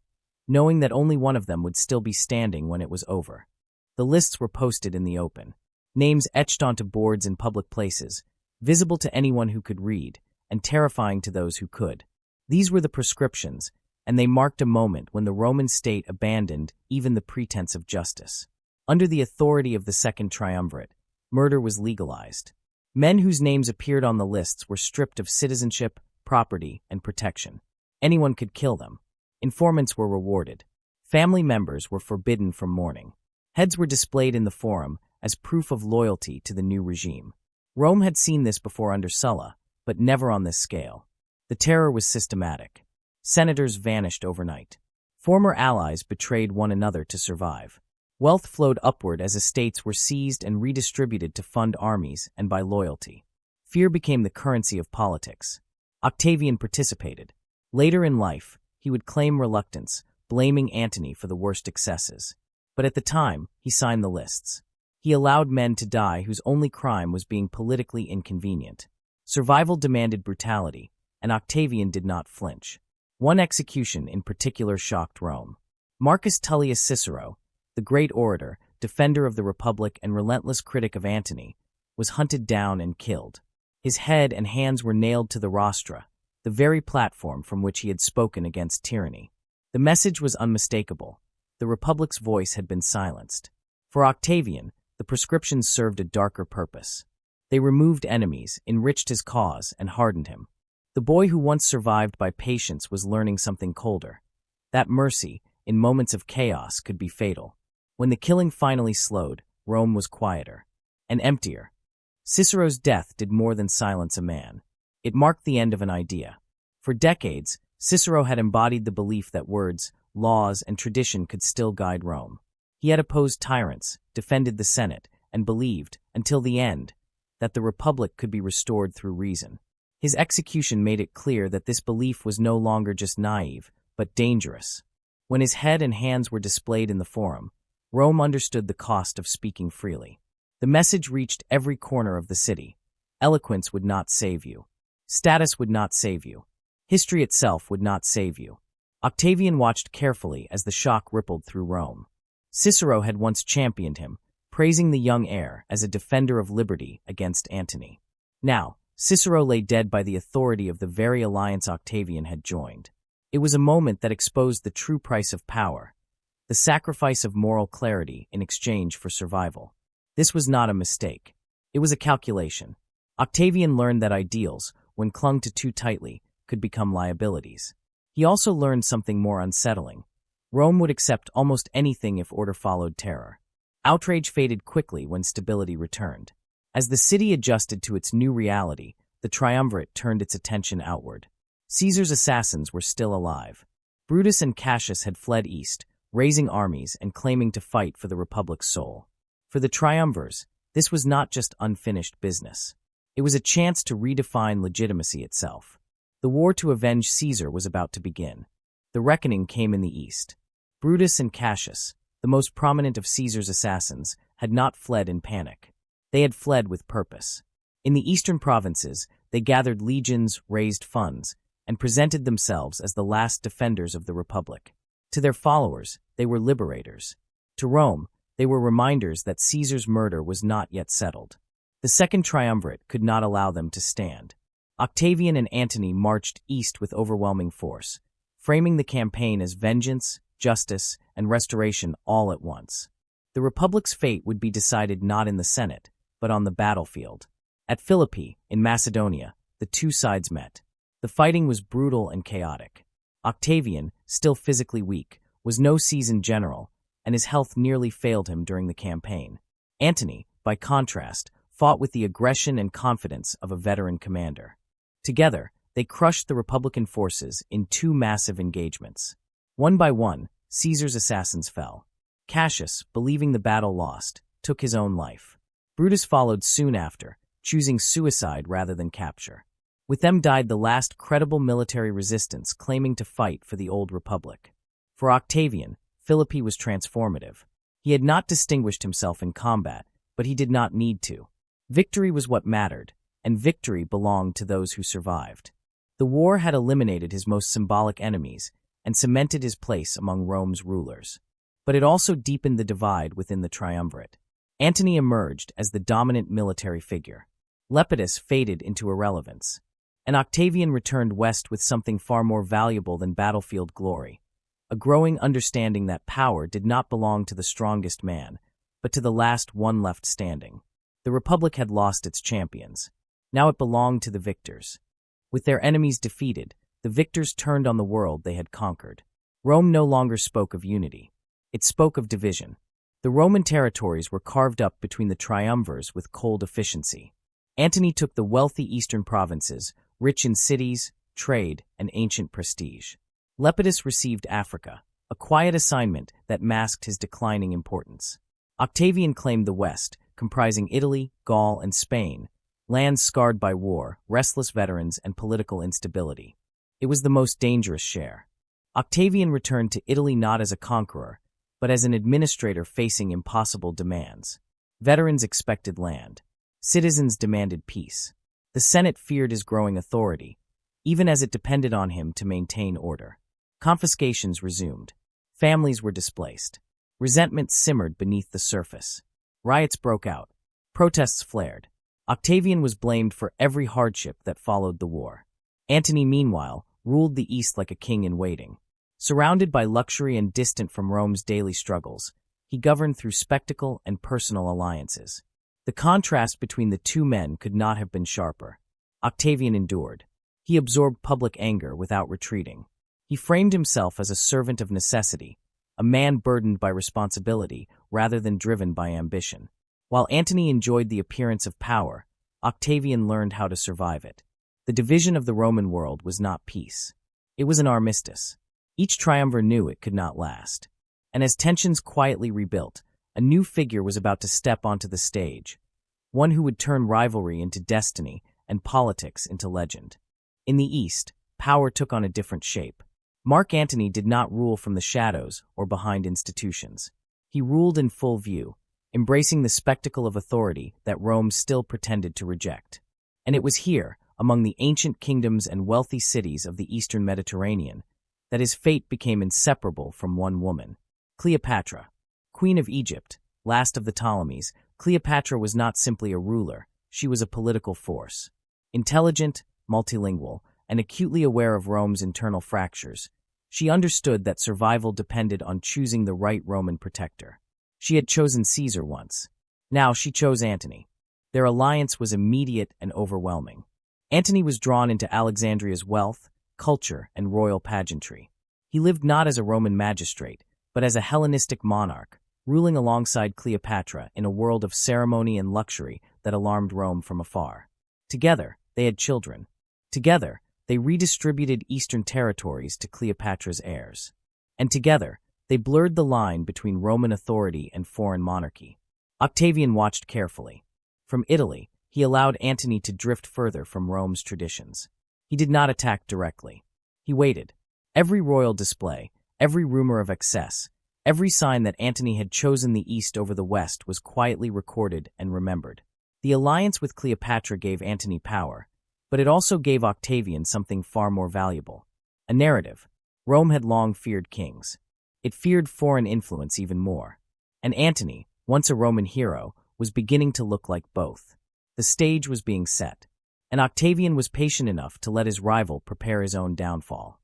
knowing that only one of them would still be standing when it was over. The lists were posted in the open. Names etched onto boards in public places, visible to anyone who could read, and terrifying to those who could. These were the prescriptions, and they marked a moment when the Roman state abandoned even the pretense of justice. Under the authority of the Second Triumvirate, murder was legalized. Men whose names appeared on the lists were stripped of citizenship, property, and protection. Anyone could kill them. Informants were rewarded. Family members were forbidden from mourning. Heads were displayed in the forum as proof of loyalty to the new regime. Rome had seen this before under Sulla, but never on this scale. The terror was systematic. Senators vanished overnight. Former allies betrayed one another to survive. Wealth flowed upward as estates were seized and redistributed to fund armies and by loyalty. Fear became the currency of politics. Octavian participated. Later in life, he would claim reluctance, blaming Antony for the worst excesses. But at the time, he signed the lists. He allowed men to die whose only crime was being politically inconvenient. Survival demanded brutality, and Octavian did not flinch. One execution in particular shocked Rome. Marcus Tullius Cicero, the great orator, defender of the Republic and relentless critic of Antony, was hunted down and killed. His head and hands were nailed to the rostra, the very platform from which he had spoken against tyranny. The message was unmistakable. The Republic's voice had been silenced. For Octavian, the prescriptions served a darker purpose. They removed enemies, enriched his cause, and hardened him. The boy who once survived by patience was learning something colder. That mercy, in moments of chaos, could be fatal. When the killing finally slowed, Rome was quieter and emptier. Cicero's death did more than silence a man. It marked the end of an idea. For decades, Cicero had embodied the belief that words, laws, and tradition could still guide Rome. He had opposed tyrants, defended the Senate, and believed, until the end, that the Republic could be restored through reason. His execution made it clear that this belief was no longer just naive, but dangerous. When his head and hands were displayed in the forum, Rome understood the cost of speaking freely. The message reached every corner of the city. Eloquence would not save you. Status would not save you. History itself would not save you. Octavian watched carefully as the shock rippled through Rome. Cicero had once championed him, praising the young heir as a defender of liberty against Antony. Now, Cicero lay dead by the authority of the very alliance Octavian had joined. It was a moment that exposed the true price of power, the sacrifice of moral clarity in exchange for survival. This was not a mistake. It was a calculation. Octavian learned that ideals, when clung to too tightly, could become liabilities. He also learned something more unsettling. Rome would accept almost anything if order followed terror. Outrage faded quickly when stability returned. As the city adjusted to its new reality, the triumvirate turned its attention outward. Caesar's assassins were still alive. Brutus and Cassius had fled east, raising armies and claiming to fight for the Republic's soul. For the triumvirs, this was not just unfinished business. It was a chance to redefine legitimacy itself. The war to avenge Caesar was about to begin. The reckoning came in the east. Brutus and Cassius, the most prominent of Caesar's assassins, had not fled in panic. They had fled with purpose. In the eastern provinces, they gathered legions, raised funds, and presented themselves as the last defenders of the Republic. To their followers, they were liberators. To Rome, they were reminders that Caesar's murder was not yet settled. The second triumvirate could not allow them to stand. Octavian and Antony marched east with overwhelming force, framing the campaign as vengeance, justice, and restoration all at once. The Republic's fate would be decided not in the Senate, but on the battlefield. At Philippi, in Macedonia, the two sides met. The fighting was brutal and chaotic. Octavian, still physically weak, was no seasoned general, and his health nearly failed him during the campaign. Antony, by contrast, fought with the aggression and confidence of a veteran commander. Together, they crushed the Republican forces in two massive engagements. One by one, Caesar's assassins fell. Cassius, believing the battle lost, took his own life. Brutus followed soon after, choosing suicide rather than capture. With them died the last credible military resistance claiming to fight for the old Republic. For Octavian, Philippi was transformative. He had not distinguished himself in combat, but he did not need to. Victory was what mattered, and victory belonged to those who survived. The war had eliminated his most symbolic enemies and cemented his place among Rome's rulers. But it also deepened the divide within the triumvirate. Antony emerged as the dominant military figure. Lepidus faded into irrelevance. And Octavian returned west with something far more valuable than battlefield glory, a growing understanding that power did not belong to the strongest man, but to the last one left standing. The Republic had lost its champions. Now it belonged to the victors. With their enemies defeated, the victors turned on the world they had conquered. Rome no longer spoke of unity. It spoke of division. The Roman territories were carved up between the triumvirs with cold efficiency. Antony took the wealthy eastern provinces, rich in cities, trade, and ancient prestige. Lepidus received Africa, a quiet assignment that masked his declining importance. Octavian claimed the West, comprising Italy, Gaul, and Spain, lands scarred by war, restless veterans, and political instability. It was the most dangerous share. Octavian returned to Italy not as a conqueror, but as an administrator facing impossible demands. Veterans expected land. Citizens demanded peace. The Senate feared his growing authority, even as it depended on him to maintain order. Confiscations resumed. Families were displaced. Resentment simmered beneath the surface. Riots broke out. Protests flared. Octavian was blamed for every hardship that followed the war. Antony, meanwhile, ruled the East like a king in waiting. Surrounded by luxury and distant from Rome's daily struggles, he governed through spectacle and personal alliances. The contrast between the two men could not have been sharper. Octavian endured. He absorbed public anger without retreating. He framed himself as a servant of necessity, a man burdened by responsibility rather than driven by ambition. While Antony enjoyed the appearance of power, Octavian learned how to survive it. The division of the Roman world was not peace. It was an armistice. Each triumvir knew it could not last. And as tensions quietly rebuilt, a new figure was about to step onto the stage, one who would turn rivalry into destiny and politics into legend. In the East, power took on a different shape. Mark Antony did not rule from the shadows or behind institutions. He ruled in full view, embracing the spectacle of authority that Rome still pretended to reject. And it was here, among the ancient kingdoms and wealthy cities of the eastern Mediterranean, that his fate became inseparable from one woman, Cleopatra. Queen of Egypt, last of the Ptolemies, Cleopatra was not simply a ruler, she was a political force. Intelligent, multilingual, and acutely aware of Rome's internal fractures, she understood that survival depended on choosing the right Roman protector. She had chosen Caesar once. Now she chose Antony. Their alliance was immediate and overwhelming. Antony was drawn into Alexandria's wealth, culture, and royal pageantry. He lived not as a Roman magistrate, but as a Hellenistic monarch, ruling alongside Cleopatra in a world of ceremony and luxury that alarmed Rome from afar. Together, they had children. Together, they redistributed eastern territories to Cleopatra's heirs. And together, they blurred the line between Roman authority and foreign monarchy. Octavian watched carefully. From Italy, he allowed Antony to drift further from Rome's traditions. He did not attack directly. He waited. Every royal display, every rumor of excess, every sign that Antony had chosen the East over the West was quietly recorded and remembered. The alliance with Cleopatra gave Antony power, but it also gave Octavian something far more valuable: a narrative. Rome had long feared kings. It feared foreign influence even more. And Antony, once a Roman hero, was beginning to look like both. The stage was being set, and Octavian was patient enough to let his rival prepare his own downfall.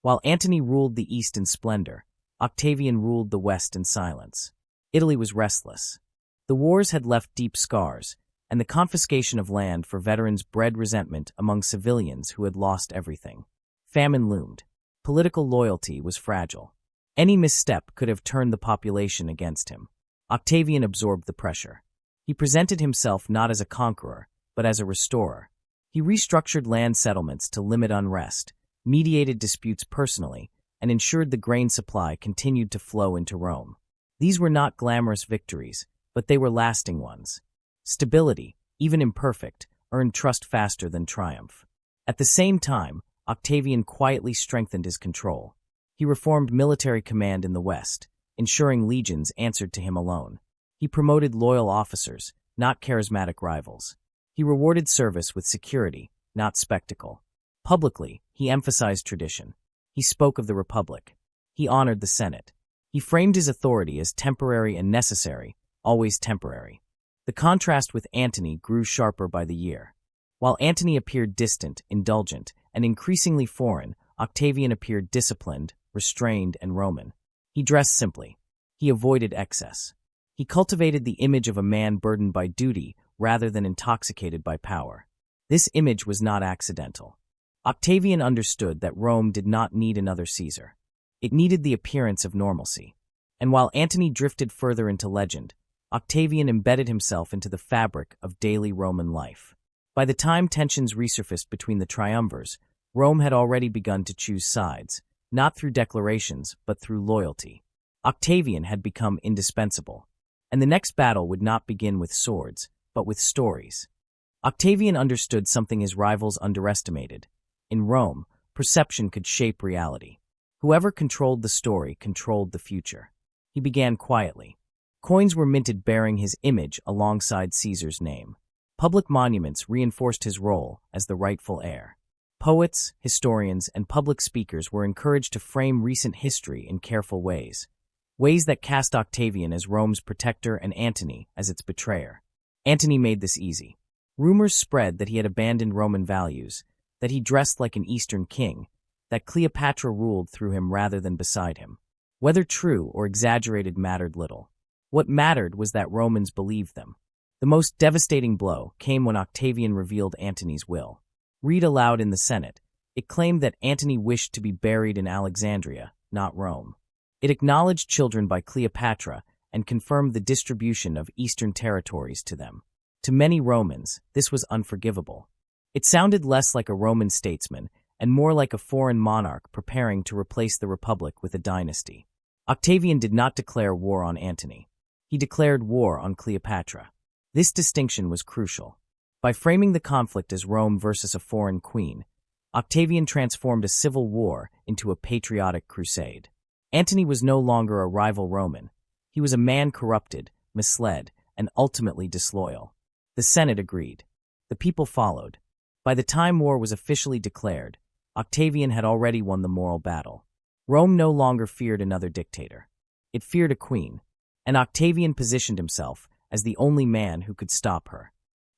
While Antony ruled the East in splendor, Octavian ruled the West in silence. Italy was restless. The wars had left deep scars, and the confiscation of land for veterans bred resentment among civilians who had lost everything. Famine loomed. Political loyalty was fragile. Any misstep could have turned the population against him. Octavian absorbed the pressure. He presented himself not as a conqueror, but as a restorer. He restructured land settlements to limit unrest, mediated disputes personally, and ensured the grain supply continued to flow into Rome. These were not glamorous victories, but they were lasting ones. Stability, even imperfect, earned trust faster than triumph. At the same time, Octavian quietly strengthened his control. He reformed military command in the West, ensuring legions answered to him alone. He promoted loyal officers, not charismatic rivals. He rewarded service with security, not spectacle. Publicly, he emphasized tradition. He spoke of the Republic. He honored the Senate. He framed his authority as temporary and necessary, always temporary. The contrast with Antony grew sharper by the year. While Antony appeared distant, indulgent, and increasingly foreign, Octavian appeared disciplined, restrained, and Roman. He dressed simply. He avoided excess. He cultivated the image of a man burdened by duty rather than intoxicated by power. This image was not accidental. Octavian understood that Rome did not need another Caesar. It needed the appearance of normalcy. And while Antony drifted further into legend, Octavian embedded himself into the fabric of daily Roman life. By the time tensions resurfaced between the triumvirs, Rome had already begun to choose sides, not through declarations, but through loyalty. Octavian had become indispensable. And the next battle would not begin with swords, but with stories. Octavian understood something his rivals underestimated. In Rome, perception could shape reality. Whoever controlled the story controlled the future. He began quietly. Coins were minted bearing his image alongside Caesar's name. Public monuments reinforced his role as the rightful heir. Poets, historians, and public speakers were encouraged to frame recent history in careful ways that cast Octavian as Rome's protector and Antony as its betrayer. Antony made this easy. Rumors spread that he had abandoned Roman values, that he dressed like an Eastern king, that Cleopatra ruled through him rather than beside him. Whether true or exaggerated mattered little. What mattered was that Romans believed them. The most devastating blow came when Octavian revealed Antony's will. Read aloud in the Senate, it claimed that Antony wished to be buried in Alexandria, not Rome. It acknowledged children by Cleopatra and confirmed the distribution of eastern territories to them. To many Romans, this was unforgivable. It sounded less like a Roman statesman and more like a foreign monarch preparing to replace the Republic with a dynasty. Octavian did not declare war on Antony. He declared war on Cleopatra. This distinction was crucial. By framing the conflict as Rome versus a foreign queen, Octavian transformed a civil war into a patriotic crusade. Antony was no longer a rival Roman. He was a man corrupted, misled, and ultimately disloyal. The Senate agreed. The people followed. By the time war was officially declared, Octavian had already won the moral battle. Rome no longer feared another dictator. It feared a queen, and Octavian positioned himself as the only man who could stop her.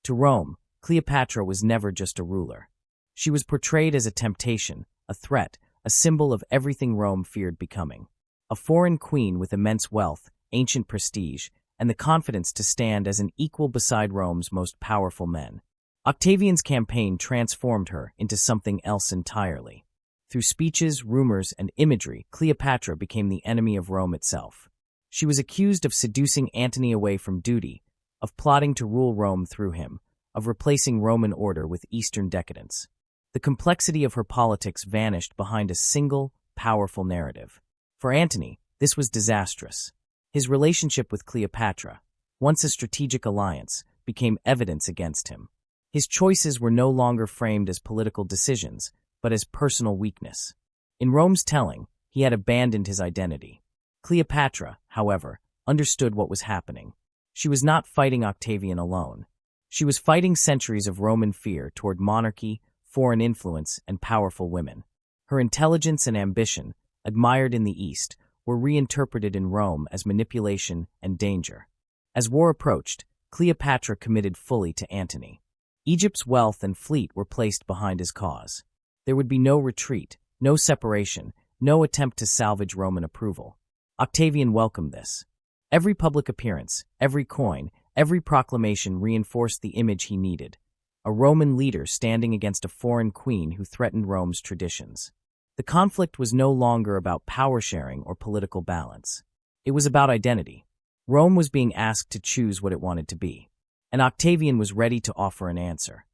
To Rome, Cleopatra was never just a ruler. She was portrayed as a temptation, a threat, a symbol of everything Rome feared becoming. A foreign queen with immense wealth, ancient prestige, and the confidence to stand as an equal beside Rome's most powerful men. Octavian's campaign transformed her into something else entirely. Through speeches, rumors, and imagery, Cleopatra became the enemy of Rome itself. She was accused of seducing Antony away from duty, of plotting to rule Rome through him, of replacing Roman order with Eastern decadence. The complexity of her politics vanished behind a single, powerful narrative. For Antony, this was disastrous. His relationship with Cleopatra, once a strategic alliance, became evidence against him. His choices were no longer framed as political decisions, but as personal weakness. In Rome's telling, he had abandoned his identity. Cleopatra, however, understood what was happening. She was not fighting Octavian alone. She was fighting centuries of Roman fear toward monarchy, foreign influence, and powerful women. Her intelligence and ambition, admired in the East, were reinterpreted in Rome as manipulation and danger. As war approached, Cleopatra committed fully to Antony. Egypt's wealth and fleet were placed behind his cause. There would be no retreat, no separation, no attempt to salvage Roman approval. Octavian welcomed this. Every public appearance, every coin, every proclamation reinforced the image he needed: a Roman leader standing against a foreign queen who threatened Rome's traditions. The conflict was no longer about power sharing or political balance. It was about identity. Rome was being asked to choose what it wanted to be, and Octavian was ready to offer an answer.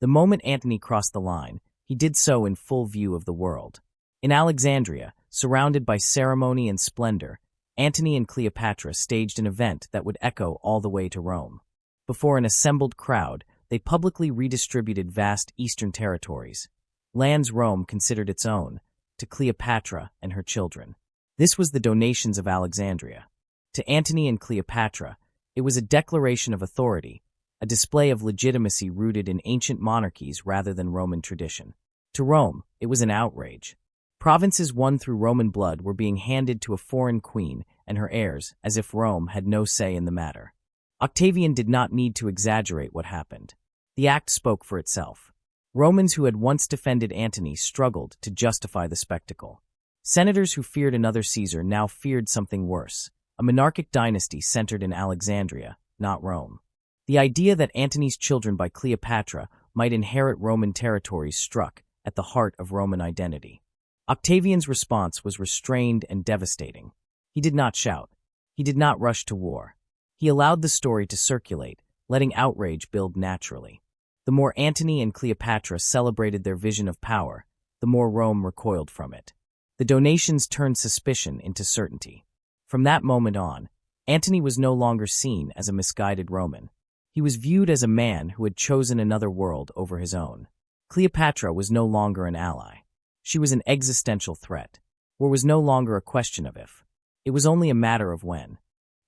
The moment Antony crossed the line, he did so in full view of the world. In Alexandria, surrounded by ceremony and splendor, Antony and Cleopatra staged an event that would echo all the way to Rome. Before an assembled crowd, they publicly redistributed vast eastern territories, lands Rome considered its own, to Cleopatra and her children. This was the donations of Alexandria. To Antony and Cleopatra, it was a declaration of authority, a display of legitimacy rooted in ancient monarchies rather than Roman tradition. To Rome, it was an outrage. Provinces won through Roman blood were being handed to a foreign queen and her heirs as if Rome had no say in the matter. Octavian did not need to exaggerate what happened. The act spoke for itself. Romans who had once defended Antony struggled to justify the spectacle. Senators who feared another Caesar now feared something worse: a monarchic dynasty centered in Alexandria, not Rome. The idea that Antony's children by Cleopatra might inherit Roman territories struck at the heart of Roman identity. Octavian's response was restrained and devastating. He did not shout. He did not rush to war. He allowed the story to circulate, letting outrage build naturally. The more Antony and Cleopatra celebrated their vision of power, the more Rome recoiled from it. The donations turned suspicion into certainty. From that moment on, Antony was no longer seen as a misguided Roman. He was viewed as a man who had chosen another world over his own. Cleopatra was no longer an ally. She was an existential threat. War was no longer a question of if. It was only a matter of when.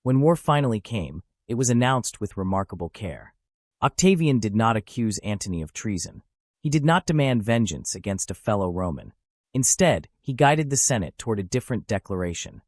When war finally came, it was announced with remarkable care. Octavian did not accuse Antony of treason. He did not demand vengeance against a fellow Roman. Instead, he guided the Senate toward a different declaration,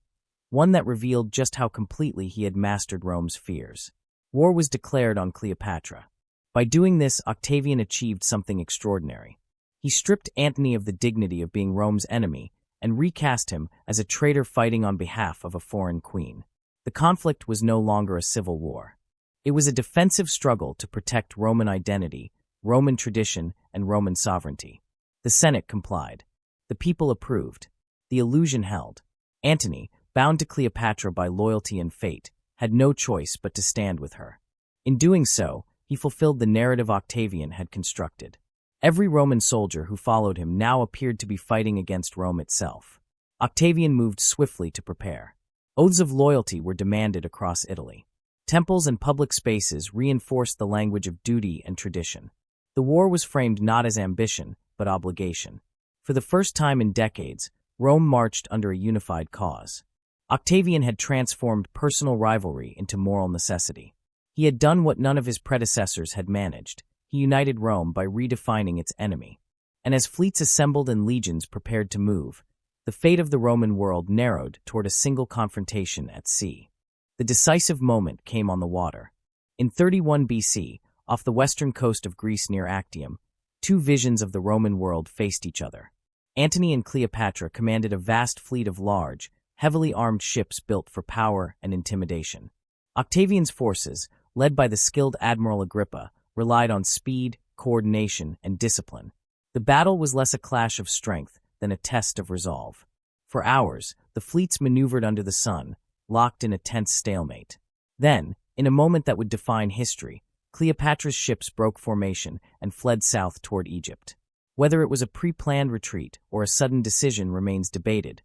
one that revealed just how completely he had mastered Rome's fears. War was declared on Cleopatra. By doing this, Octavian achieved something extraordinary. He stripped Antony of the dignity of being Rome's enemy and recast him as a traitor fighting on behalf of a foreign queen. The conflict was no longer a civil war. It was a defensive struggle to protect Roman identity, Roman tradition, and Roman sovereignty. The Senate complied. The people approved. The illusion held. Antony, bound to Cleopatra by loyalty and fate, had no choice but to stand with her. In doing so, he fulfilled the narrative Octavian had constructed. Every Roman soldier who followed him now appeared to be fighting against Rome itself. Octavian moved swiftly to prepare. Oaths of loyalty were demanded across Italy. Temples and public spaces reinforced the language of duty and tradition. The war was framed not as ambition, but obligation. For the first time in decades, Rome marched under a unified cause. Octavian had transformed personal rivalry into moral necessity. He had done what none of his predecessors had managed. He united Rome by redefining its enemy. And as fleets assembled and legions prepared to move, the fate of the Roman world narrowed toward a single confrontation at sea. The decisive moment came on the water. In 31 BC, off the western coast of Greece near Actium, two visions of the Roman world faced each other. Antony and Cleopatra commanded a vast fleet of large, heavily armed ships built for power and intimidation. Octavian's forces, led by the skilled Admiral Agrippa, relied on speed, coordination, and discipline. The battle was less a clash of strength, than a test of resolve. For hours, the fleets maneuvered under the sun, locked in a tense stalemate. Then, in a moment that would define history, Cleopatra's ships broke formation and fled south toward Egypt. Whether it was a pre-planned retreat or a sudden decision remains debated,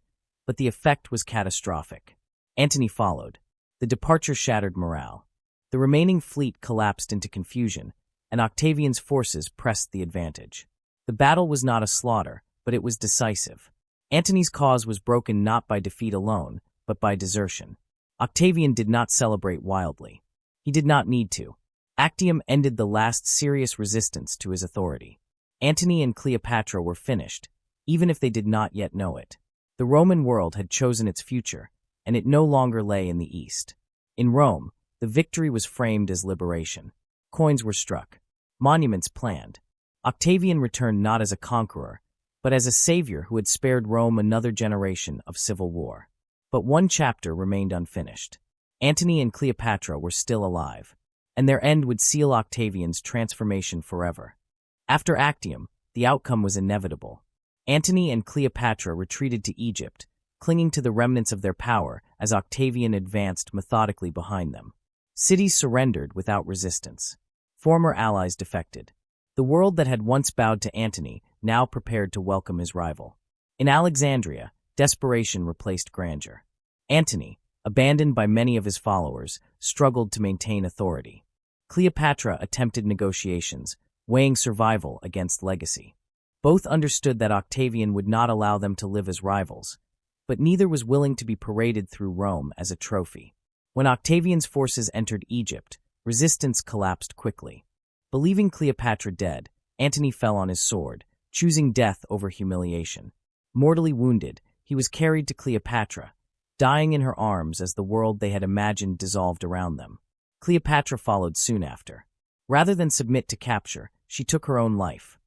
but the effect was catastrophic. Antony followed. The departure shattered morale. The remaining fleet collapsed into confusion, and Octavian's forces pressed the advantage. The battle was not a slaughter, but it was decisive. Antony's cause was broken not by defeat alone, but by desertion. Octavian did not celebrate wildly. He did not need to. Actium ended the last serious resistance to his authority. Antony and Cleopatra were finished, even if they did not yet know it. The Roman world had chosen its future, and it no longer lay in the east. In Rome, the victory was framed as liberation. Coins were struck. Monuments planned. Octavian returned not as a conqueror, but as a savior who had spared Rome another generation of civil war. But one chapter remained unfinished. Antony and Cleopatra were still alive, and their end would seal Octavian's transformation forever. After Actium, the outcome was inevitable. Antony and Cleopatra retreated to Egypt, clinging to the remnants of their power as Octavian advanced methodically behind them. Cities surrendered without resistance. Former allies defected. The world that had once bowed to Antony now prepared to welcome his rival. In Alexandria, desperation replaced grandeur. Antony, abandoned by many of his followers, struggled to maintain authority. Cleopatra attempted negotiations, weighing survival against legacy. Both understood that Octavian would not allow them to live as rivals, but neither was willing to be paraded through Rome as a trophy. When Octavian's forces entered Egypt, resistance collapsed quickly. Believing Cleopatra dead, Antony fell on his sword, choosing death over humiliation. Mortally wounded, he was carried to Cleopatra, dying in her arms as the world they had imagined dissolved around them. Cleopatra followed soon after. Rather than submit to capture, she took her own life.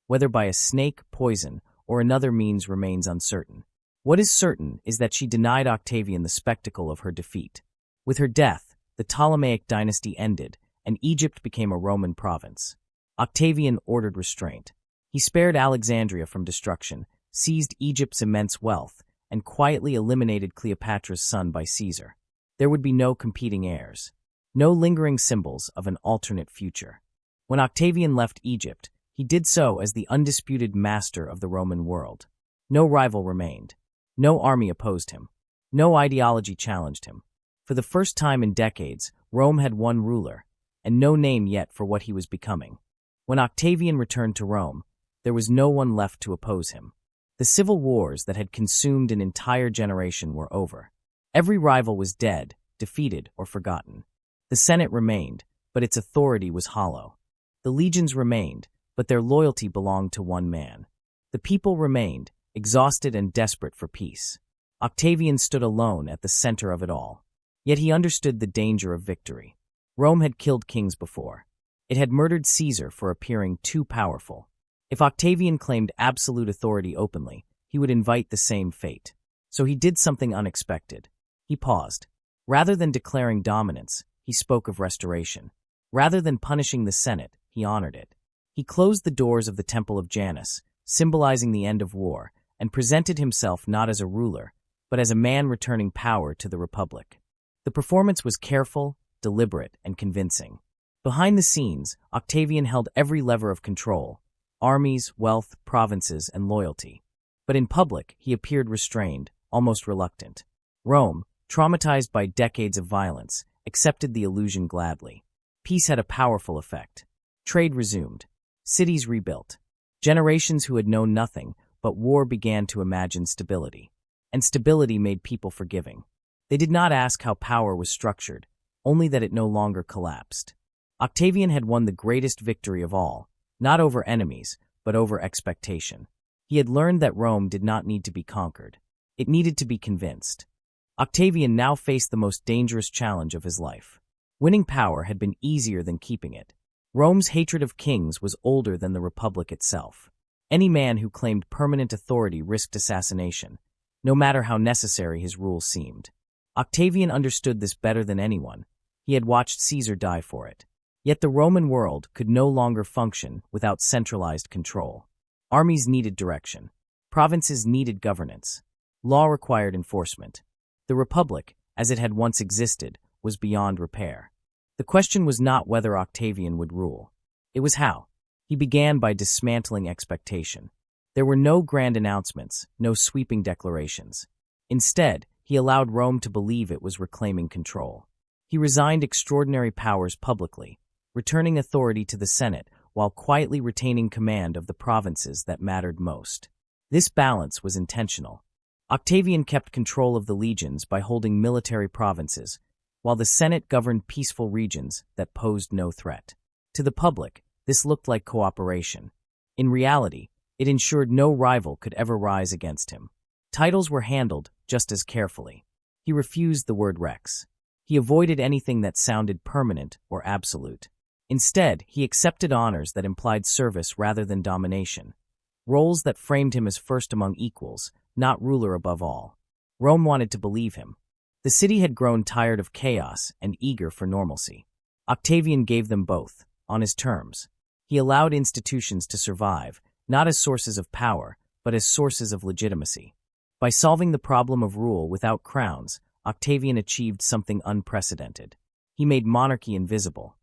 Whether by a snake, poison, or another means remains uncertain. What is certain is that she denied Octavian the spectacle of her defeat. With her death, the Ptolemaic dynasty ended, and Egypt became a Roman province. Octavian ordered restraint. He spared Alexandria from destruction, seized Egypt's immense wealth, and quietly eliminated Cleopatra's son by Caesar. There would be no competing heirs. No lingering symbols of an alternate future. When Octavian left Egypt, he did so as the undisputed master of the Roman world. No rival remained. No army opposed him. No ideology challenged him. For the first time in decades, Rome had one ruler, and no name yet for what he was becoming. When Octavian returned to Rome, there was no one left to oppose him. The civil wars that had consumed an entire generation were over. Every rival was dead, defeated, or forgotten. The Senate remained, but its authority was hollow. The legions remained, but their loyalty belonged to one man. The people remained, exhausted and desperate for peace. Octavian stood alone at the center of it all. Yet he understood the danger of victory. Rome had killed kings before. It had murdered Caesar for appearing too powerful. If Octavian claimed absolute authority openly, he would invite the same fate. So he did something unexpected. He paused. Rather than declaring dominance, he spoke of restoration. Rather than punishing the Senate, he honored it. He closed the doors of the Temple of Janus, symbolizing the end of war, and presented himself not as a ruler, but as a man returning power to the Republic. The performance was careful, deliberate, and convincing. Behind the scenes, Octavian held every lever of control: armies, wealth, provinces, and loyalty. But in public, he appeared restrained, almost reluctant. Rome, traumatized by decades of violence, accepted the illusion gladly. Peace had a powerful effect. Trade resumed. Cities rebuilt. Generations who had known nothing but war began to imagine stability. And stability made people forgiving. They did not ask how power was structured, only that it no longer collapsed. Octavian had won the greatest victory of all, not over enemies, but over expectation. He had learned that Rome did not need to be conquered. It needed to be convinced. Octavian now faced the most dangerous challenge of his life. Winning power had been easier than keeping it. Rome's hatred of kings was older than the Republic itself. Any man who claimed permanent authority risked assassination, no matter how necessary his rule seemed. Octavian understood this better than anyone. He had watched Caesar die for it. Yet the Roman world could no longer function without centralized control. Armies needed direction. Provinces needed governance. Law required enforcement. The Republic, as it had once existed, was beyond repair. The question was not whether Octavian would rule. It was how. He began by dismantling expectation. There were no grand announcements, no sweeping declarations. Instead, he allowed Rome to believe it was reclaiming control. He resigned extraordinary powers publicly, returning authority to the Senate while quietly retaining command of the provinces that mattered most. This balance was intentional. Octavian kept control of the legions by holding military provinces, while the Senate governed peaceful regions that posed no threat. To the public, this looked like cooperation. In reality, it ensured no rival could ever rise against him. Titles were handled just as carefully. He refused the word rex. He avoided anything that sounded permanent or absolute. Instead, he accepted honors that implied service rather than domination, roles that framed him as first among equals, not ruler above all. Rome wanted to believe him. The city had grown tired of chaos and eager for normalcy. Octavian gave them both, on his terms. He allowed institutions to survive, not as sources of power, but as sources of legitimacy. By solving the problem of rule without crowns, Octavian achieved something unprecedented. He made monarchy invisible.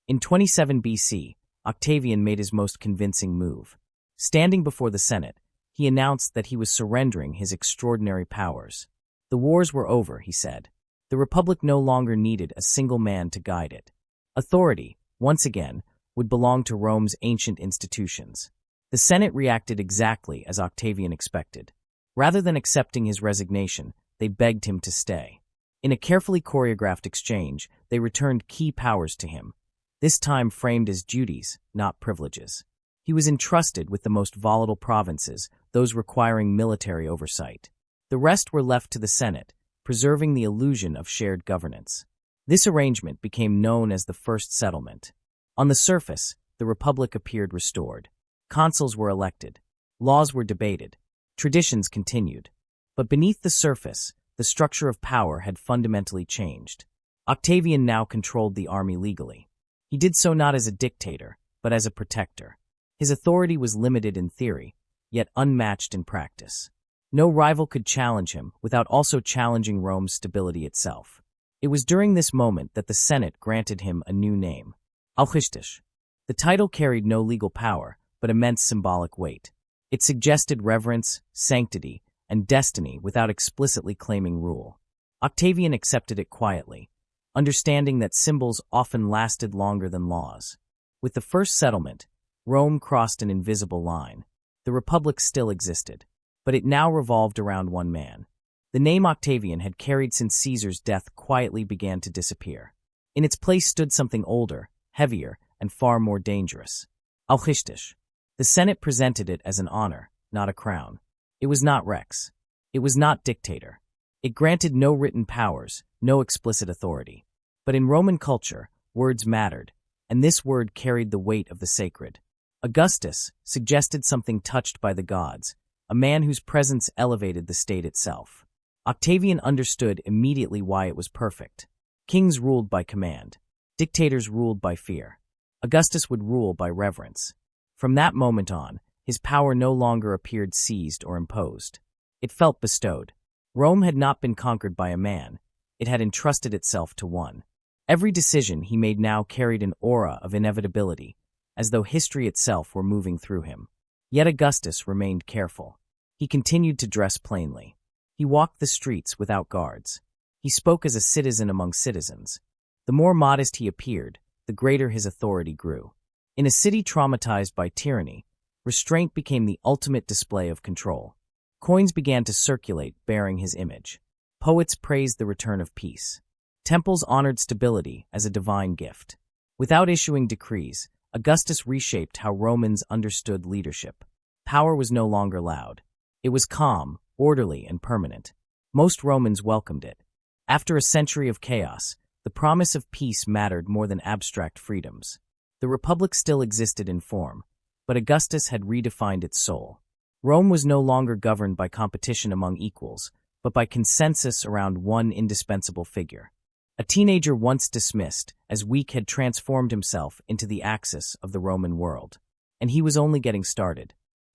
In 27 BC, Octavian made his most convincing move. Standing before the Senate, he announced that he was surrendering his extraordinary powers. The wars were over, he said. The Republic no longer needed a single man to guide it. Authority, once again, would belong to Rome's ancient institutions. The Senate reacted exactly as Octavian expected. Rather than accepting his resignation, they begged him to stay. In a carefully choreographed exchange, they returned key powers to him, this time framed as duties, not privileges. He was entrusted with the most volatile provinces, those requiring military oversight. The rest were left to the Senate, preserving the illusion of shared governance. This arrangement became known as the First Settlement. On the surface, the Republic appeared restored. Consuls were elected. Laws were debated. Traditions continued. But beneath the surface, the structure of power had fundamentally changed. Octavian now controlled the army legally. He did so not as a dictator, but as a protector. His authority was limited in theory, yet unmatched in practice. No rival could challenge him without also challenging Rome's stability itself. It was during this moment that the Senate granted him a new name, Augustus. The title carried no legal power, but immense symbolic weight. It suggested reverence, sanctity, and destiny without explicitly claiming rule. Octavian accepted it quietly, understanding that symbols often lasted longer than laws. With the first settlement, Rome crossed an invisible line. The Republic still existed, but it now revolved around one man. The name Octavian had carried since Caesar's death quietly began to disappear. In its place stood something older, heavier, and far more dangerous. Augustus. The Senate presented it as an honor, not a crown. It was not rex. It was not dictator. It granted no written powers, no explicit authority. But in Roman culture, words mattered, and this word carried the weight of the sacred. Augustus suggested something touched by the gods, a man whose presence elevated the state itself. Octavian understood immediately why it was perfect. Kings ruled by command. Dictators ruled by fear. Augustus would rule by reverence. From that moment on, his power no longer appeared seized or imposed. It felt bestowed. Rome had not been conquered by a man. It had entrusted itself to one. Every decision he made now carried an aura of inevitability, as though history itself were moving through him. Yet Augustus remained careful. He continued to dress plainly. He walked the streets without guards. He spoke as a citizen among citizens. The more modest he appeared, the greater his authority grew. In a city traumatized by tyranny, restraint became the ultimate display of control. Coins began to circulate bearing his image. Poets praised the return of peace. Temples honored stability as a divine gift. Without issuing decrees, Augustus reshaped how Romans understood leadership. Power was no longer loud. It was calm, orderly, and permanent. Most Romans welcomed it. After a century of chaos, the promise of peace mattered more than abstract freedoms. The Republic still existed in form, but Augustus had redefined its soul. Rome was no longer governed by competition among equals, but by consensus around one indispensable figure. A teenager once dismissed as weak had transformed himself into the axis of the Roman world. And he was only getting started.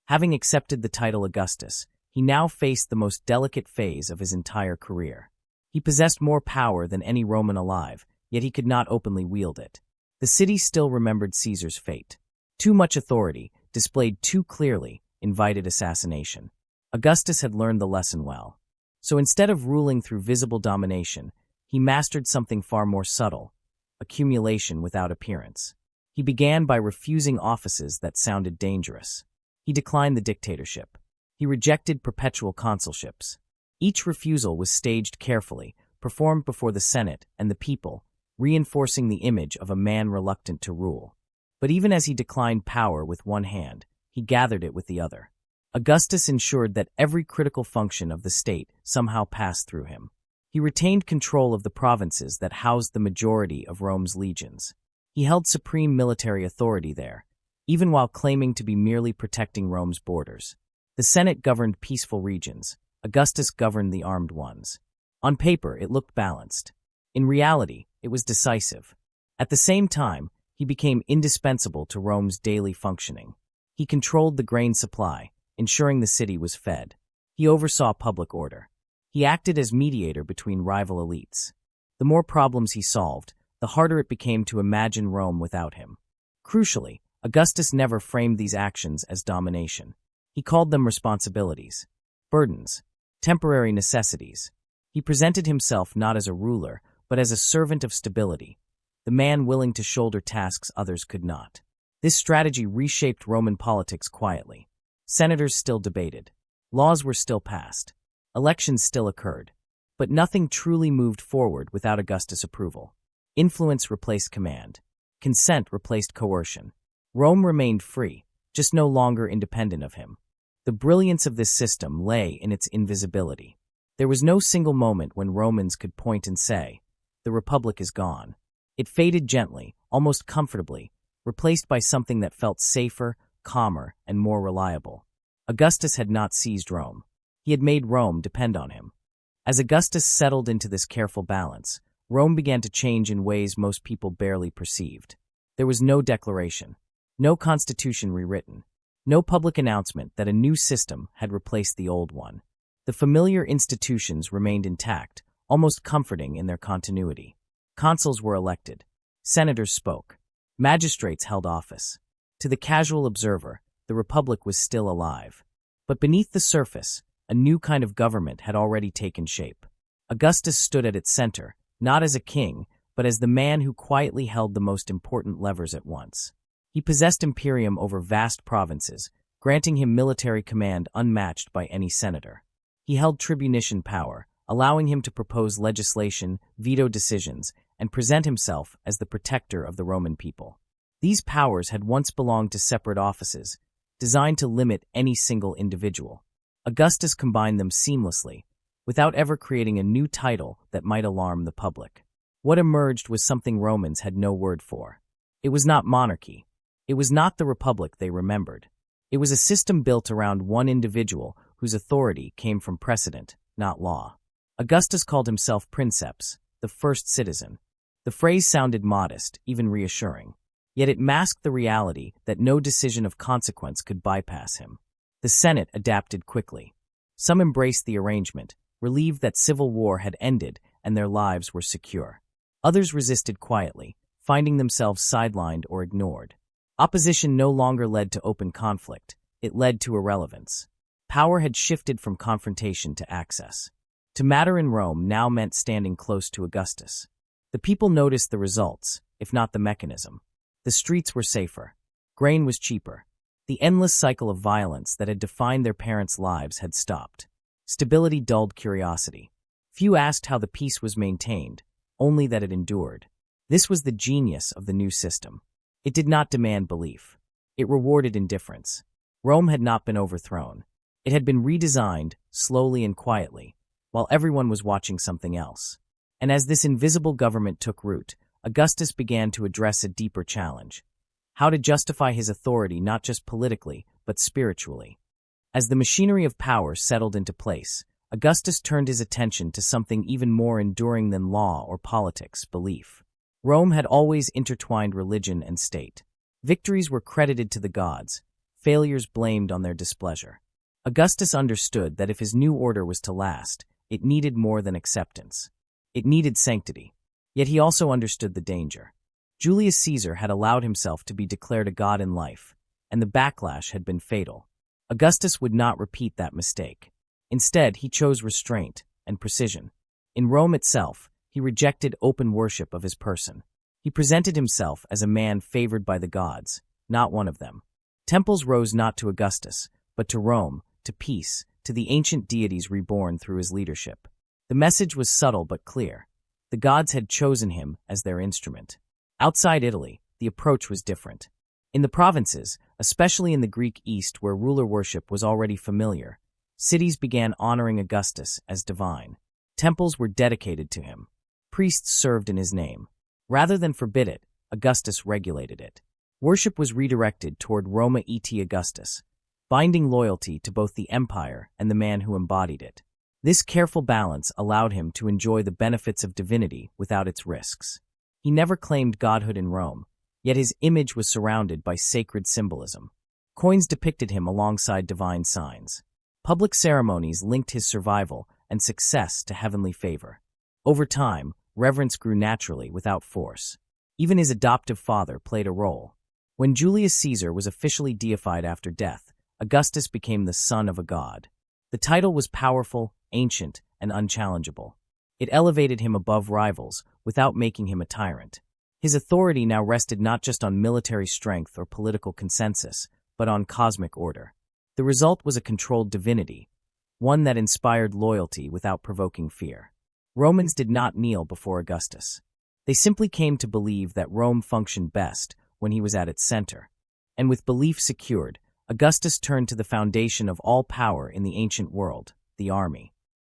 Having accepted the title Augustus, he now faced the most delicate phase of his entire career. He possessed more power than any Roman alive, yet he could not openly wield it. The city still remembered Caesar's fate. Too much authority, displayed too clearly, invited assassination. Augustus had learned the lesson well. So instead of ruling through visible domination, he mastered something far more subtle: accumulation without appearance. He began by refusing offices that sounded dangerous. He declined the dictatorship. He rejected perpetual consulships. Each refusal was staged carefully, performed before the Senate and the people, reinforcing the image of a man reluctant to rule. But even as he declined power with one hand, he gathered it with the other. Augustus ensured that every critical function of the state somehow passed through him. He retained control of the provinces that housed the majority of Rome's legions. He held supreme military authority there, even while claiming to be merely protecting Rome's borders. The Senate governed peaceful regions. Augustus governed the armed ones. On paper, it looked balanced. In reality, it was decisive. At the same time, he became indispensable to Rome's daily functioning. He controlled the grain supply, ensuring the city was fed. He oversaw public order. He acted as mediator between rival elites. The more problems he solved, the harder it became to imagine Rome without him. Crucially, Augustus never framed these actions as domination. He called them responsibilities, burdens, temporary necessities. He presented himself not as a ruler, but as a servant of stability, the man willing to shoulder tasks others could not. This strategy reshaped Roman politics quietly. Senators still debated. Laws were still passed. Elections still occurred. But nothing truly moved forward without Augustus' approval. Influence replaced command. Consent replaced coercion. Rome remained free, just no longer independent of him. The brilliance of this system lay in its invisibility. There was no single moment when Romans could point and say, "The Republic is gone." It faded gently, almost comfortably, replaced by something that felt safer, calmer, and more reliable. Augustus had not seized Rome. He had made Rome depend on him. As Augustus settled into this careful balance, Rome began to change in ways most people barely perceived. There was no declaration, no constitution rewritten, no public announcement that a new system had replaced the old one. The familiar institutions remained intact, almost comforting in their continuity. Consuls were elected. Senators spoke. Magistrates held office. To the casual observer, the Republic was still alive. But beneath the surface, a new kind of government had already taken shape. Augustus stood at its center, not as a king, but as the man who quietly held the most important levers at once. He possessed imperium over vast provinces, granting him military command unmatched by any senator. He held tribunician power, allowing him to propose legislation, veto decisions, and present himself as the protector of the Roman people. These powers had once belonged to separate offices, designed to limit any single individual. Augustus combined them seamlessly, without ever creating a new title that might alarm the public. What emerged was something Romans had no word for. It was not monarchy. It was not the republic they remembered. It was a system built around one individual whose authority came from precedent, not law. Augustus called himself princeps, the first citizen. The phrase sounded modest, even reassuring. Yet it masked the reality that no decision of consequence could bypass him. The Senate adapted quickly. Some embraced the arrangement, relieved that civil war had ended and their lives were secure. Others resisted quietly, finding themselves sidelined or ignored. Opposition no longer led to open conflict. It led to irrelevance. Power had shifted from confrontation to access. To matter in Rome now meant standing close to Augustus. The people noticed the results, if not the mechanism. The streets were safer. Grain was cheaper. The endless cycle of violence that had defined their parents' lives had stopped. Stability dulled curiosity. Few asked how the peace was maintained, only that it endured. This was the genius of the new system. It did not demand belief. It rewarded indifference. Rome had not been overthrown. It had been redesigned, slowly and quietly, while everyone was watching something else. And as this invisible government took root, Augustus began to address a deeper challenge: how to justify his authority not just politically, but spiritually. As the machinery of power settled into place, Augustus turned his attention to something even more enduring than law or politics: belief. Rome had always intertwined religion and state. Victories were credited to the gods, failures blamed on their displeasure. Augustus understood that if his new order was to last, it needed more than acceptance. It needed sanctity. Yet he also understood the danger. Julius Caesar had allowed himself to be declared a god in life, and the backlash had been fatal. Augustus would not repeat that mistake. Instead, he chose restraint and precision. In Rome itself, he rejected open worship of his person. He presented himself as a man favored by the gods, not one of them. Temples rose not to Augustus, but to Rome, to peace, to the ancient deities reborn through his leadership. The message was subtle but clear. The gods had chosen him as their instrument. Outside Italy, the approach was different. In the provinces, especially in the Greek East where ruler worship was already familiar, cities began honoring Augustus as divine. Temples were dedicated to him. Priests served in his name. Rather than forbid it, Augustus regulated it. Worship was redirected toward Roma et Augustus, binding loyalty to both the empire and the man who embodied it. This careful balance allowed him to enjoy the benefits of divinity without its risks. He never claimed godhood in Rome, yet his image was surrounded by sacred symbolism. Coins depicted him alongside divine signs. Public ceremonies linked his survival and success to heavenly favor. Over time, reverence grew naturally without force. Even his adoptive father played a role. When Julius Caesar was officially deified after death, Augustus became the son of a god. The title was powerful, ancient, and unchallengeable. It elevated him above rivals without making him a tyrant. His authority now rested not just on military strength or political consensus, but on cosmic order. The result was a controlled divinity, one that inspired loyalty without provoking fear. Romans did not kneel before Augustus. They simply came to believe that Rome functioned best when he was at its center. And with belief secured, Augustus turned to the foundation of all power in the ancient world, the army.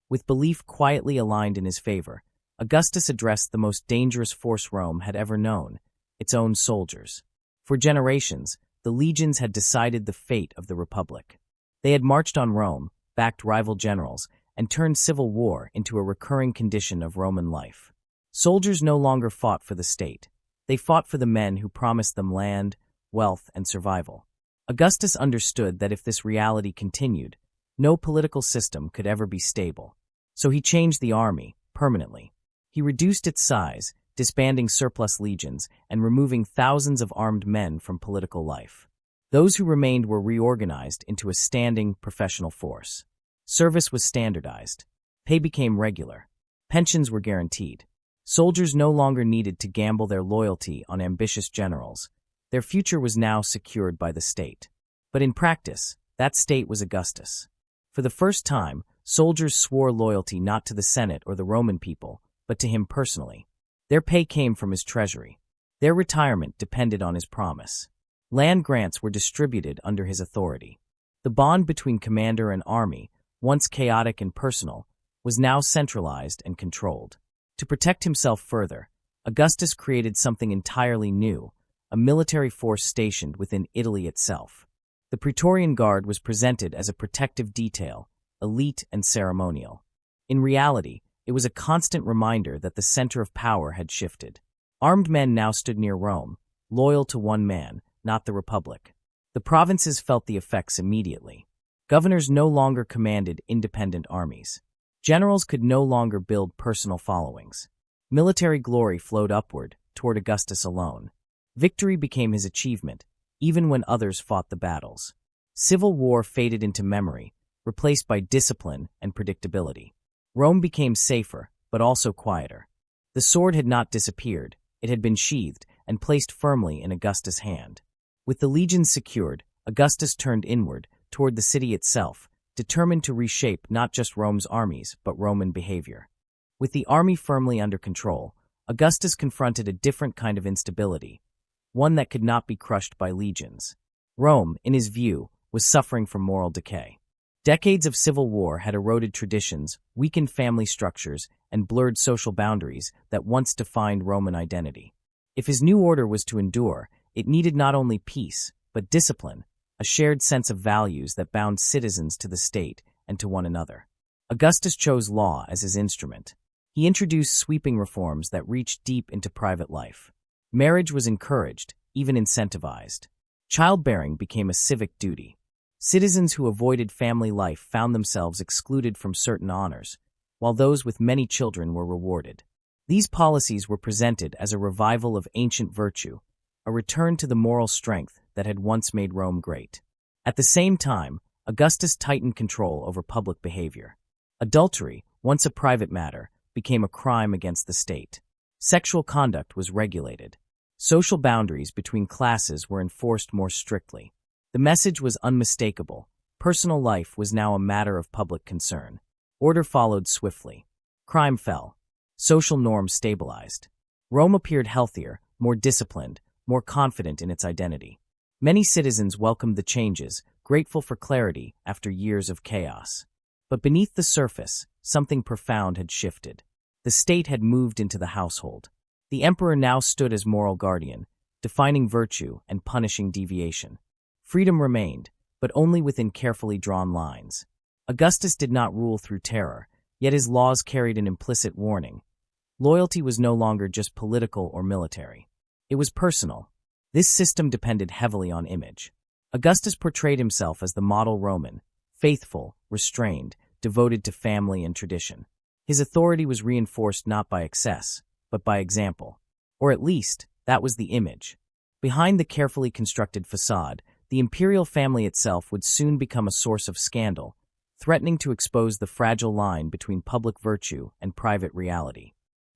With belief quietly aligned in his favor, Augustus addressed the most dangerous force Rome had ever known, its own soldiers. For generations, the legions had decided the fate of the Republic. They had marched on Rome, backed rival generals, and turned civil war into a recurring condition of Roman life. Soldiers no longer fought for the state. They fought for the men who promised them land, wealth, and survival. Augustus understood that if this reality continued, no political system could ever be stable. So he changed the army, permanently. He reduced its size, disbanding surplus legions and removing thousands of armed men from political life. Those who remained were reorganized into a standing, professional force. Service was standardized. Pay became regular. Pensions were guaranteed. Soldiers no longer needed to gamble their loyalty on ambitious generals. Their future was now secured by the state. But in practice, that state was Augustus. For the first time, soldiers swore loyalty not to the Senate or the Roman people, but to him personally. Their pay came from his treasury. Their retirement depended on his promise. Land grants were distributed under his authority. The bond between commander and army, once chaotic and personal, was now centralized and controlled. To protect himself further, Augustus created something entirely new, a military force stationed within Italy itself. The Praetorian Guard was presented as a protective detail, elite and ceremonial. In reality, it was a constant reminder that the center of power had shifted. Armed men now stood near Rome, loyal to one man, not the Republic. The provinces felt the effects immediately. Governors no longer commanded independent armies. Generals could no longer build personal followings. Military glory flowed upward, toward Augustus alone. Victory became his achievement, even when others fought the battles. Civil war faded into memory, replaced by discipline and predictability. Rome became safer, but also quieter. The sword had not disappeared, it had been sheathed and placed firmly in Augustus' hand. With the legions secured, Augustus turned inward, toward the city itself, determined to reshape not just Rome's armies, but Roman behavior. With the army firmly under control, Augustus confronted a different kind of instability, one that could not be crushed by legions. Rome, in his view, was suffering from moral decay. Decades of civil war had eroded traditions, weakened family structures, and blurred social boundaries that once defined Roman identity. If his new order was to endure, it needed not only peace, but discipline, a shared sense of values that bound citizens to the state and to one another. Augustus chose law as his instrument. He introduced sweeping reforms that reached deep into private life. Marriage was encouraged, even incentivized. Childbearing became a civic duty. Citizens who avoided family life found themselves excluded from certain honors, while those with many children were rewarded. These policies were presented as a revival of ancient virtue, a return to the moral strength that had once made Rome great. At the same time, Augustus tightened control over public behavior. Adultery, once a private matter, became a crime against the state. Sexual conduct was regulated. Social boundaries between classes were enforced more strictly. The message was unmistakable. Personal life was now a matter of public concern. Order followed swiftly. Crime fell. Social norms stabilized. Rome appeared healthier, more disciplined, more confident in its identity. Many citizens welcomed the changes, grateful for clarity after years of chaos. But beneath the surface, something profound had shifted. The state had moved into the household. The emperor now stood as moral guardian, defining virtue and punishing deviation. Freedom remained, but only within carefully drawn lines. Augustus did not rule through terror, yet his laws carried an implicit warning. Loyalty was no longer just political or military. It was personal. This system depended heavily on image. Augustus portrayed himself as the model Roman, faithful, restrained, devoted to family and tradition. His authority was reinforced not by excess, but by example. Or at least, that was the image. Behind the carefully constructed facade, the imperial family itself would soon become a source of scandal, threatening to expose the fragile line between public virtue and private reality.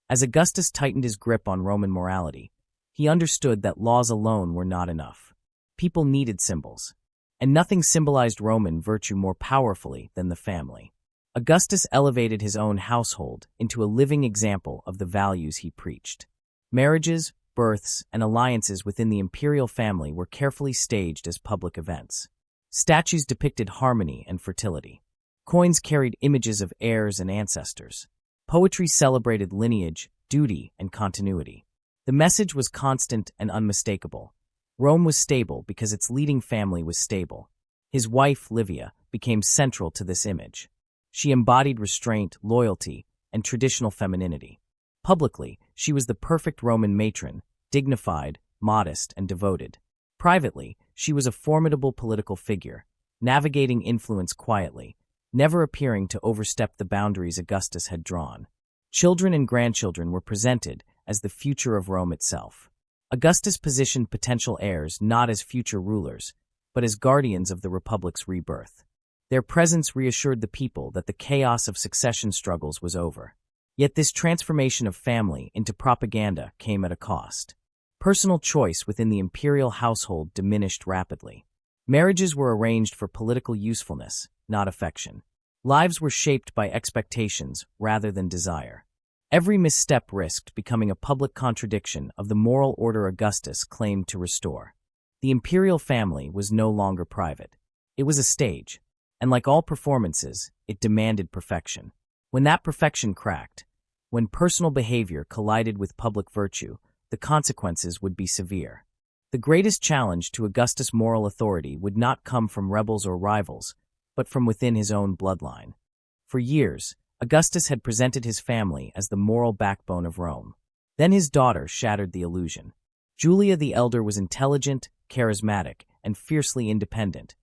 As Augustus tightened his grip on Roman morality, he understood that laws alone were not enough. People needed symbols, and nothing symbolized Roman virtue more powerfully than the family. Augustus elevated his own household into a living example of the values he preached. Marriages, births, and alliances within the imperial family were carefully staged as public events. Statues depicted harmony and fertility. Coins carried images of heirs and ancestors. Poetry celebrated lineage, duty, and continuity. The message was constant and unmistakable. Rome was stable because its leading family was stable. His wife, Livia, became central to this image. She embodied restraint, loyalty, and traditional femininity. Publicly, she was the perfect Roman matron, dignified, modest, and devoted. Privately, she was a formidable political figure, navigating influence quietly, never appearing to overstep the boundaries Augustus had drawn. Children and grandchildren were presented as the future of Rome itself. Augustus positioned potential heirs not as future rulers, but as guardians of the Republic's rebirth. Their presence reassured the people that the chaos of succession struggles was over. Yet this transformation of family into propaganda came at a cost. Personal choice within the imperial household diminished rapidly. Marriages were arranged for political usefulness, not affection. Lives were shaped by expectations rather than desire. Every misstep risked becoming a public contradiction of the moral order Augustus claimed to restore. The imperial family was no longer private. It was a stage, and like all performances, it demanded perfection. When that perfection cracked, when personal behavior collided with public virtue, the consequences would be severe. The greatest challenge to Augustus' moral authority would not come from rebels or rivals, but from within his own bloodline. For years, Augustus had presented his family as the moral backbone of Rome. Then his daughter shattered the illusion. Julia the Elder was intelligent, charismatic, and fiercely independent.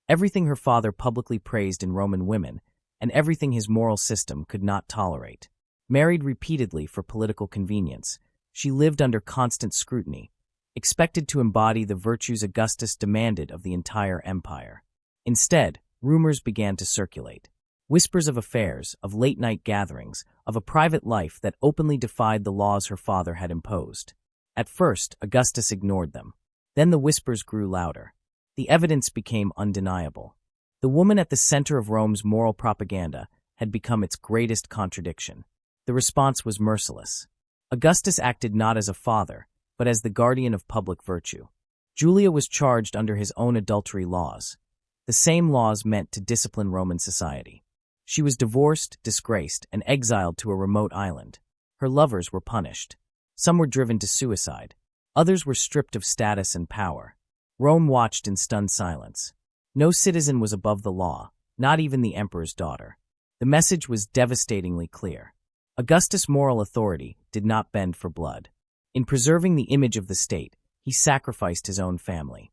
Everything her father publicly praised in Roman women, and everything his moral system could not tolerate. Married repeatedly for political convenience, she lived under constant scrutiny, expected to embody the virtues Augustus demanded of the entire empire. Instead, rumors began to circulate. Whispers of affairs, of late-night gatherings, of a private life that openly defied the laws her father had imposed. At first, Augustus ignored them. Then the whispers grew louder. The evidence became undeniable. The woman at the center of Rome's moral propaganda had become its greatest contradiction. The response was merciless. Augustus acted not as a father, but as the guardian of public virtue. Julia was charged under his own adultery laws, the same laws meant to discipline Roman society. She was divorced, disgraced, and exiled to a remote island. Her lovers were punished. Some were driven to suicide. Others were stripped of status and power. Rome watched in stunned silence. No citizen was above the law, not even the emperor's daughter. The message was devastatingly clear. Augustus' moral authority did not bend for blood. In preserving the image of the state, he sacrificed his own family.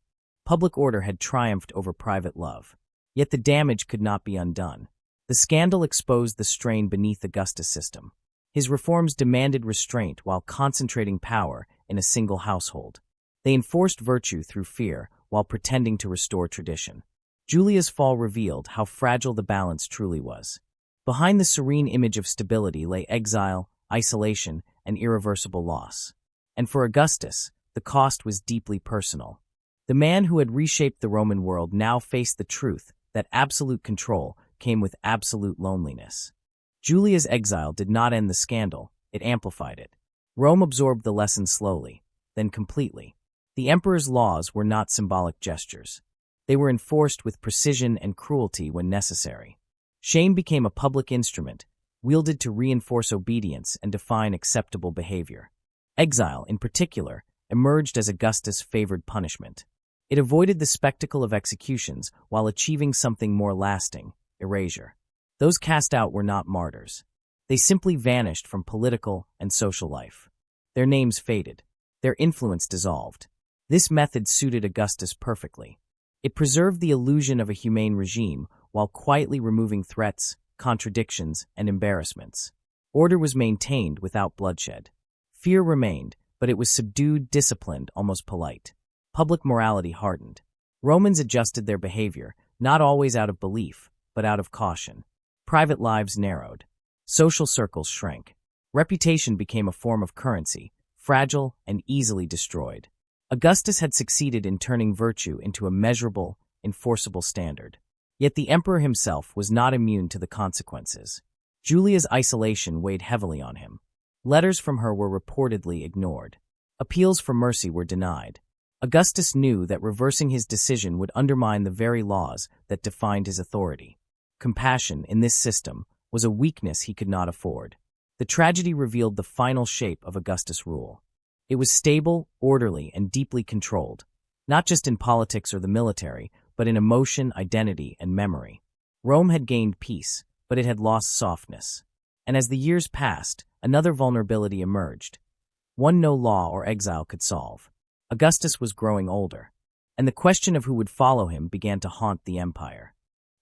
Public order had triumphed over private love. Yet the damage could not be undone. The scandal exposed the strain beneath Augustus' system. His reforms demanded restraint while concentrating power in a single household. They enforced virtue through fear while pretending to restore tradition. Julia's fall revealed how fragile the balance truly was. Behind the serene image of stability lay exile, isolation, and irreversible loss. And for Augustus, the cost was deeply personal. The man who had reshaped the Roman world now faced the truth that absolute control came with absolute loneliness. Julia's exile did not end the scandal, it amplified it. Rome absorbed the lesson slowly, then completely. The emperor's laws were not symbolic gestures. They were enforced with precision and cruelty when necessary. Shame became a public instrument, wielded to reinforce obedience and define acceptable behavior. Exile, in particular, emerged as Augustus' favored punishment. It avoided the spectacle of executions while achieving something more lasting: erasure. Those cast out were not martyrs. They simply vanished from political and social life. Their names faded. Their influence dissolved. This method suited Augustus perfectly. It preserved the illusion of a humane regime while quietly removing threats, contradictions, and embarrassments. Order was maintained without bloodshed. Fear remained, but it was subdued, disciplined, almost polite. Public morality hardened. Romans adjusted their behavior, not always out of belief, but out of caution. Private lives narrowed. Social circles shrank. Reputation became a form of currency, fragile and easily destroyed. Augustus had succeeded in turning virtue into a measurable, enforceable standard. Yet the emperor himself was not immune to the consequences. Julia's isolation weighed heavily on him. Letters from her were reportedly ignored. Appeals for mercy were denied. Augustus knew that reversing his decision would undermine the very laws that defined his authority. Compassion, in this system, was a weakness he could not afford. The tragedy revealed the final shape of Augustus' rule. It was stable, orderly, and deeply controlled, not just in politics or the military, but in emotion, identity, and memory. Rome had gained peace, but it had lost softness. And as the years passed, another vulnerability emerged, one no law or exile could solve. Augustus was growing older, and the question of who would follow him began to haunt the empire.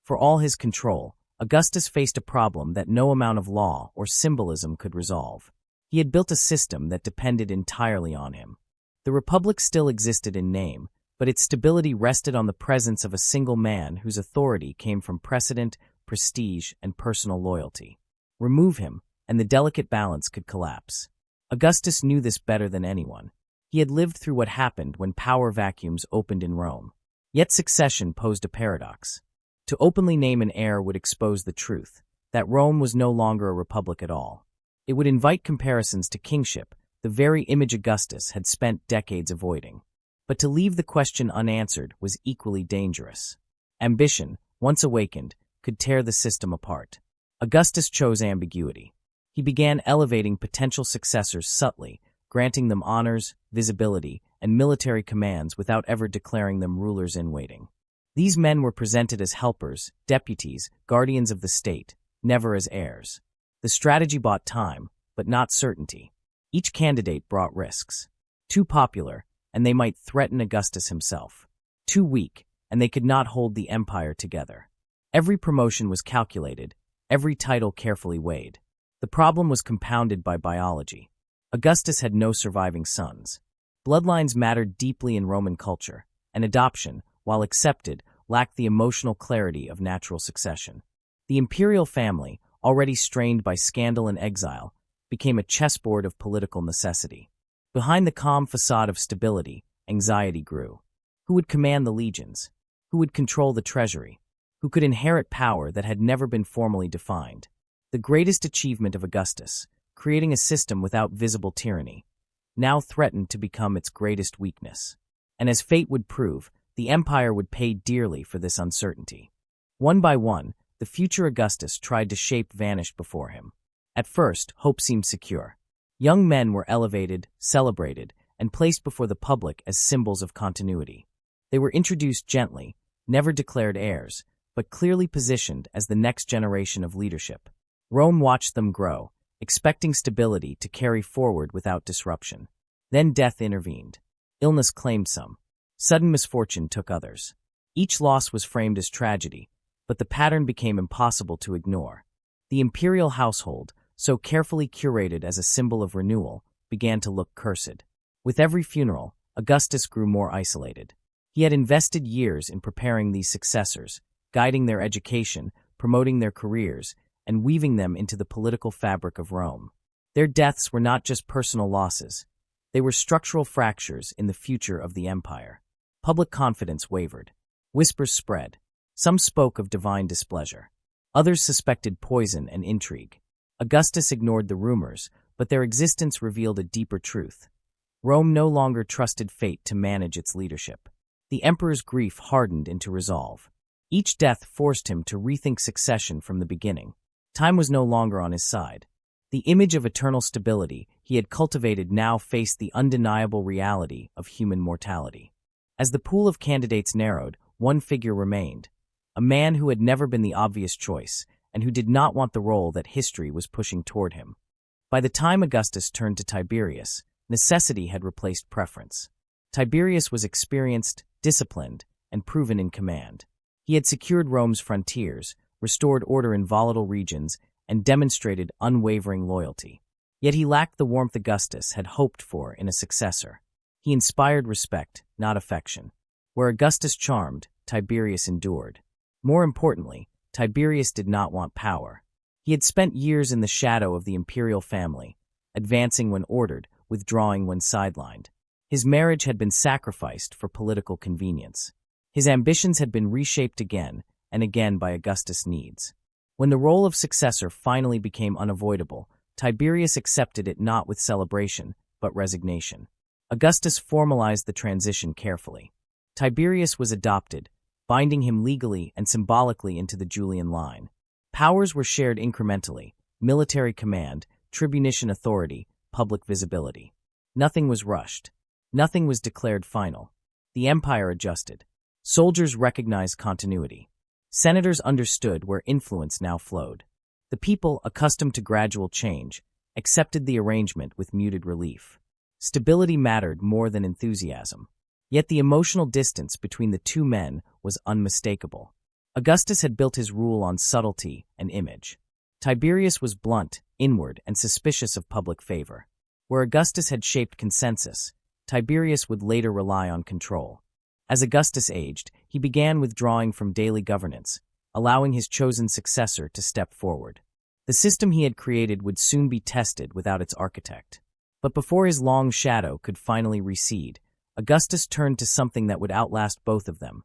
For all his control, Augustus faced a problem that no amount of law or symbolism could resolve. He had built a system that depended entirely on him. The republic still existed in name, but its stability rested on the presence of a single man whose authority came from precedent, prestige, and personal loyalty. Remove him, and the delicate balance could collapse. Augustus knew this better than anyone. He had lived through what happened when power vacuums opened in Rome. Yet succession posed a paradox. To openly name an heir would expose the truth, that Rome was no longer a republic at all. It would invite comparisons to kingship, the very image Augustus had spent decades avoiding. But to leave the question unanswered was equally dangerous. Ambition, once awakened, could tear the system apart. Augustus chose ambiguity. He began elevating potential successors subtly, granting them honors, visibility, and military commands without ever declaring them rulers in waiting. These men were presented as helpers, deputies, guardians of the state, never as heirs. The strategy bought time, but not certainty. Each candidate brought risks. Too popular, and they might threaten Augustus himself. Too weak, and they could not hold the empire together. Every promotion was calculated, every title carefully weighed. The problem was compounded by biology. Augustus had no surviving sons. Bloodlines mattered deeply in Roman culture, and adoption, while accepted, lacked the emotional clarity of natural succession. The imperial family, already strained by scandal and exile, became a chessboard of political necessity. Behind the calm facade of stability, anxiety grew. Who would command the legions? Who would control the treasury? Who could inherit power that had never been formally defined? The greatest achievement of Augustus, creating a system without visible tyranny, now threatened to become its greatest weakness. And as fate would prove, the empire would pay dearly for this uncertainty. One by one, the future Augustus tried to shape vanished before him. At first, hope seemed secure. Young men were elevated, celebrated, and placed before the public as symbols of continuity. They were introduced gently, never declared heirs, but clearly positioned as the next generation of leadership. Rome watched them grow, expecting stability to carry forward without disruption. Then death intervened. Illness claimed some. Sudden misfortune took others. Each loss was framed as tragedy, but the pattern became impossible to ignore. The imperial household, so carefully curated as a symbol of renewal, began to look cursed. With every funeral, Augustus grew more isolated. He had invested years in preparing these successors, guiding their education, promoting their careers, and weaving them into the political fabric of Rome. Their deaths were not just personal losses. They were structural fractures in the future of the empire. Public confidence wavered. Whispers spread. Some spoke of divine displeasure. Others suspected poison and intrigue. Augustus ignored the rumors, but their existence revealed a deeper truth. Rome no longer trusted fate to manage its leadership. The emperor's grief hardened into resolve. Each death forced him to rethink succession from the beginning. Time was no longer on his side. The image of eternal stability he had cultivated now faced the undeniable reality of human mortality. As the pool of candidates narrowed, one figure remained, a man who had never been the obvious choice and who did not want the role that history was pushing toward him. By the time Augustus turned to Tiberius, necessity had replaced preference. Tiberius was experienced, disciplined, and proven in command. He had secured Rome's frontiers, restored order in volatile regions, and demonstrated unwavering loyalty. Yet he lacked the warmth Augustus had hoped for in a successor. He inspired respect, not affection. Where Augustus charmed, Tiberius endured. More importantly, Tiberius did not want power. He had spent years in the shadow of the imperial family, advancing when ordered, withdrawing when sidelined. His marriage had been sacrificed for political convenience. His ambitions had been reshaped again and again by Augustus' needs. When the role of successor finally became unavoidable, Tiberius accepted it not with celebration, but resignation. Augustus formalized the transition carefully. Tiberius was adopted, binding him legally and symbolically into the Julian line. Powers were shared incrementally: military command, tribunician authority, public visibility. Nothing was rushed. Nothing was declared final. The empire adjusted. Soldiers recognized continuity. Senators understood where influence now flowed. The people, accustomed to gradual change, accepted the arrangement with muted relief. Stability mattered more than enthusiasm. Yet the emotional distance between the two men was unmistakable. Augustus had built his rule on subtlety and image. Tiberius was blunt, inward, and suspicious of public favor. Where Augustus had shaped consensus, Tiberius would later rely on control. As Augustus aged, he began withdrawing from daily governance, allowing his chosen successor to step forward. The system he had created would soon be tested without its architect. But before his long shadow could finally recede, Augustus turned to something that would outlast both of them: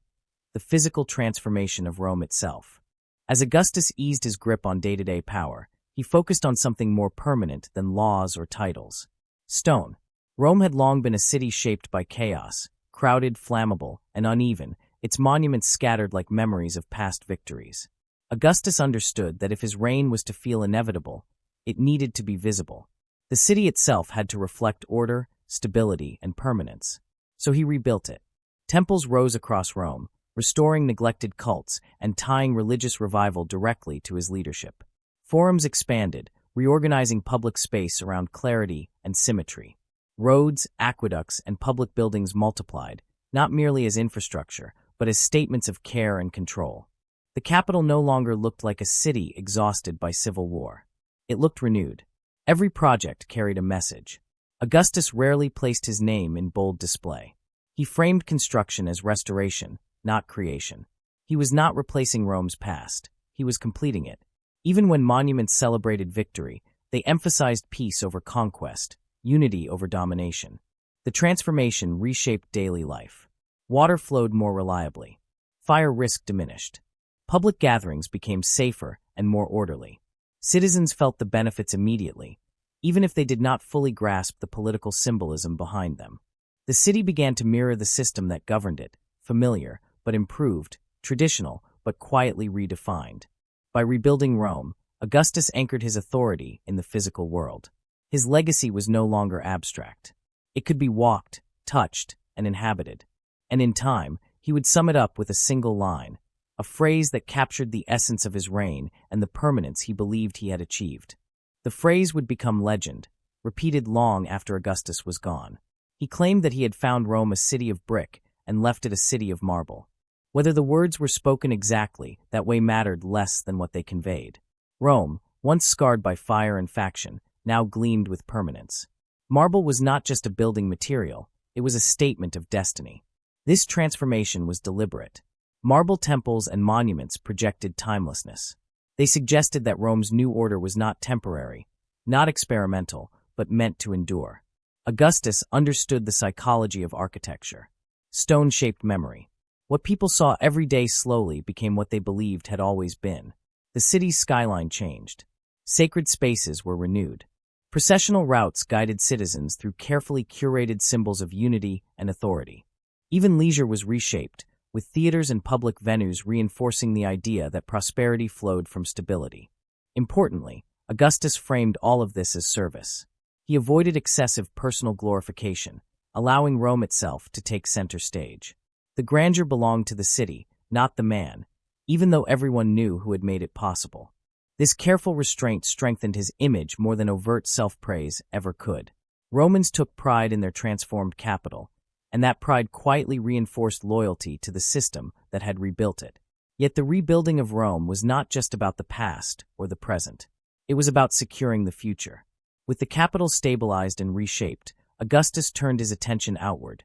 the physical transformation of Rome itself. As Augustus eased his grip on day-to-day power, he focused on something more permanent than laws or titles. Stone. Rome had long been a city shaped by chaos, crowded, flammable, and uneven, its monuments scattered like memories of past victories. Augustus understood that if his reign was to feel inevitable, it needed to be visible. The city itself had to reflect order, stability, and permanence. So he rebuilt it. Temples rose across Rome, restoring neglected cults and tying religious revival directly to his leadership. Forums expanded, reorganizing public space around clarity and symmetry. Roads, aqueducts, and public buildings multiplied, not merely as infrastructure, but as statements of care and control. The capital no longer looked like a city exhausted by civil war. It looked renewed. Every project carried a message. Augustus rarely placed his name in bold display. He framed construction as restoration, not creation. He was not replacing Rome's past. He was completing it. Even when monuments celebrated victory, they emphasized peace over conquest, unity over domination. The transformation reshaped daily life. Water flowed more reliably. Fire risk diminished. Public gatherings became safer and more orderly. Citizens felt the benefits immediately, even if they did not fully grasp the political symbolism behind them. The city began to mirror the system that governed it, familiar but improved, traditional but quietly redefined. By rebuilding Rome, Augustus anchored his authority in the physical world. His legacy was no longer abstract. It could be walked, touched, and inhabited. And in time, he would sum it up with a single line, a phrase that captured the essence of his reign and the permanence he believed he had achieved. The phrase would become legend, repeated long after Augustus was gone. He claimed that he had found Rome a city of brick, and left it a city of marble. Whether the words were spoken exactly that way mattered less than what they conveyed. Rome, once scarred by fire and faction, now gleamed with permanence. Marble was not just a building material, it was a statement of destiny. This transformation was deliberate. Marble temples and monuments projected timelessness. They suggested that Rome's new order was not temporary, not experimental, but meant to endure. Augustus understood the psychology of architecture. Stone-shaped memory. What people saw every day slowly became what they believed had always been. The city's skyline changed. Sacred spaces were renewed. Processional routes guided citizens through carefully curated symbols of unity and authority. Even leisure was reshaped, with theaters and public venues reinforcing the idea that prosperity flowed from stability. Importantly, Augustus framed all of this as service. He avoided excessive personal glorification, allowing Rome itself to take center stage. The grandeur belonged to the city, not the man, even though everyone knew who had made it possible. This careful restraint strengthened his image more than overt self-praise ever could. Romans took pride in their transformed capital, and that pride quietly reinforced loyalty to the system that had rebuilt it. Yet the rebuilding of Rome was not just about the past or the present. It was about securing the future. With the capital stabilized and reshaped, Augustus turned his attention outward,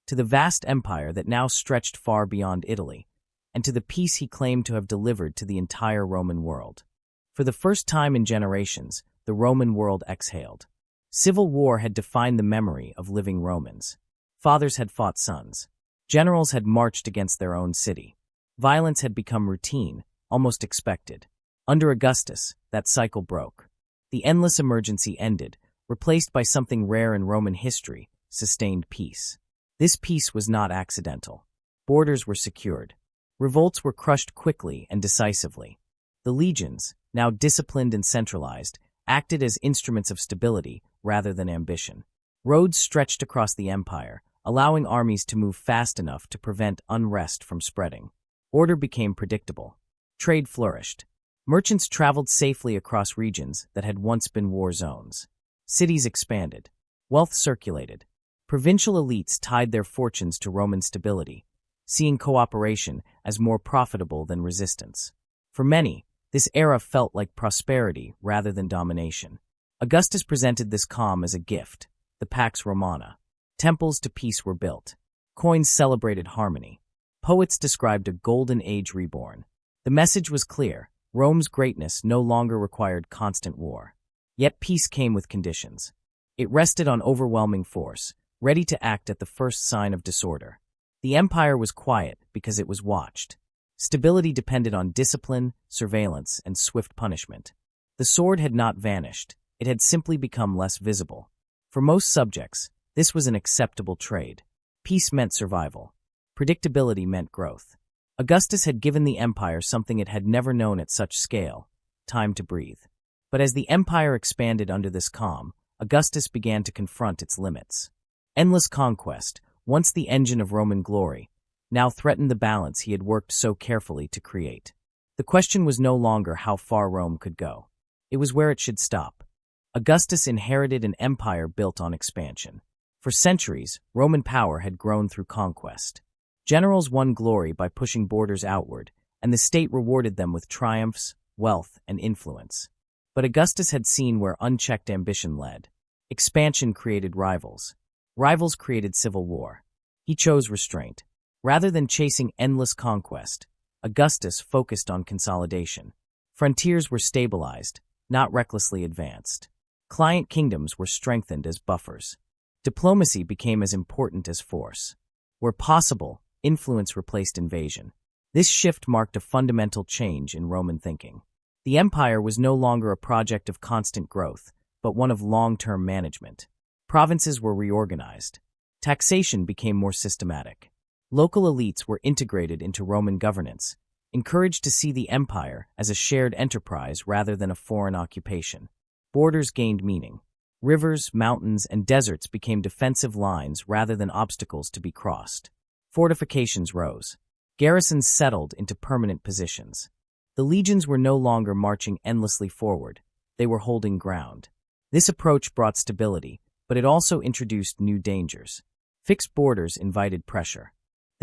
to the vast empire that now stretched far beyond Italy, and to the peace he claimed to have delivered to the entire Roman world. For the first time in generations, the Roman world exhaled. Civil war had defined the memory of living Romans. Fathers had fought sons. Generals had marched against their own city. Violence had become routine, almost expected. Under Augustus, that cycle broke. The endless emergency ended, replaced by something rare in Roman history, sustained peace. This peace was not accidental. Borders were secured. Revolts were crushed quickly and decisively. The legions, now disciplined and centralized, acted as instruments of stability rather than ambition. Roads stretched across the empire, allowing armies to move fast enough to prevent unrest from spreading. Order became predictable. Trade flourished. Merchants traveled safely across regions that had once been war zones. Cities expanded. Wealth circulated. Provincial elites tied their fortunes to Roman stability, seeing cooperation as more profitable than resistance. For many, this era felt like prosperity rather than domination. Augustus presented this calm as a gift, the Pax Romana. Temples to peace were built. Coins celebrated harmony. Poets described a golden age reborn. The message was clear: Rome's greatness no longer required constant war. Yet peace came with conditions. It rested on overwhelming force, ready to act at the first sign of disorder. The empire was quiet because it was watched. Stability depended on discipline, surveillance, and swift punishment. The sword had not vanished. It had simply become less visible. For most subjects, this was an acceptable trade. Peace meant survival. Predictability meant growth. Augustus had given the empire something it had never known at such scale: time to breathe. But as the empire expanded under this calm, Augustus began to confront its limits. Endless conquest, once the engine of Roman glory, now threatened the balance he had worked so carefully to create. The question was no longer how far Rome could go. It was where it should stop. Augustus inherited an empire built on expansion. For centuries, Roman power had grown through conquest. Generals won glory by pushing borders outward, and the state rewarded them with triumphs, wealth, and influence. But Augustus had seen where unchecked ambition led. Expansion created rivals. Rivals created civil war. He chose restraint. Rather than chasing endless conquest, Augustus focused on consolidation. Frontiers were stabilized, not recklessly advanced. Client kingdoms were strengthened as buffers. Diplomacy became as important as force. Where possible, influence replaced invasion. This shift marked a fundamental change in Roman thinking. The empire was no longer a project of constant growth, but one of long-term management. Provinces were reorganized. Taxation became more systematic. Local elites were integrated into Roman governance, encouraged to see the empire as a shared enterprise rather than a foreign occupation. Borders gained meaning. Rivers, mountains, and deserts became defensive lines rather than obstacles to be crossed. Fortifications rose. Garrisons settled into permanent positions. The legions were no longer marching endlessly forward. They were holding ground. This approach brought stability, but it also introduced new dangers. Fixed borders invited pressure.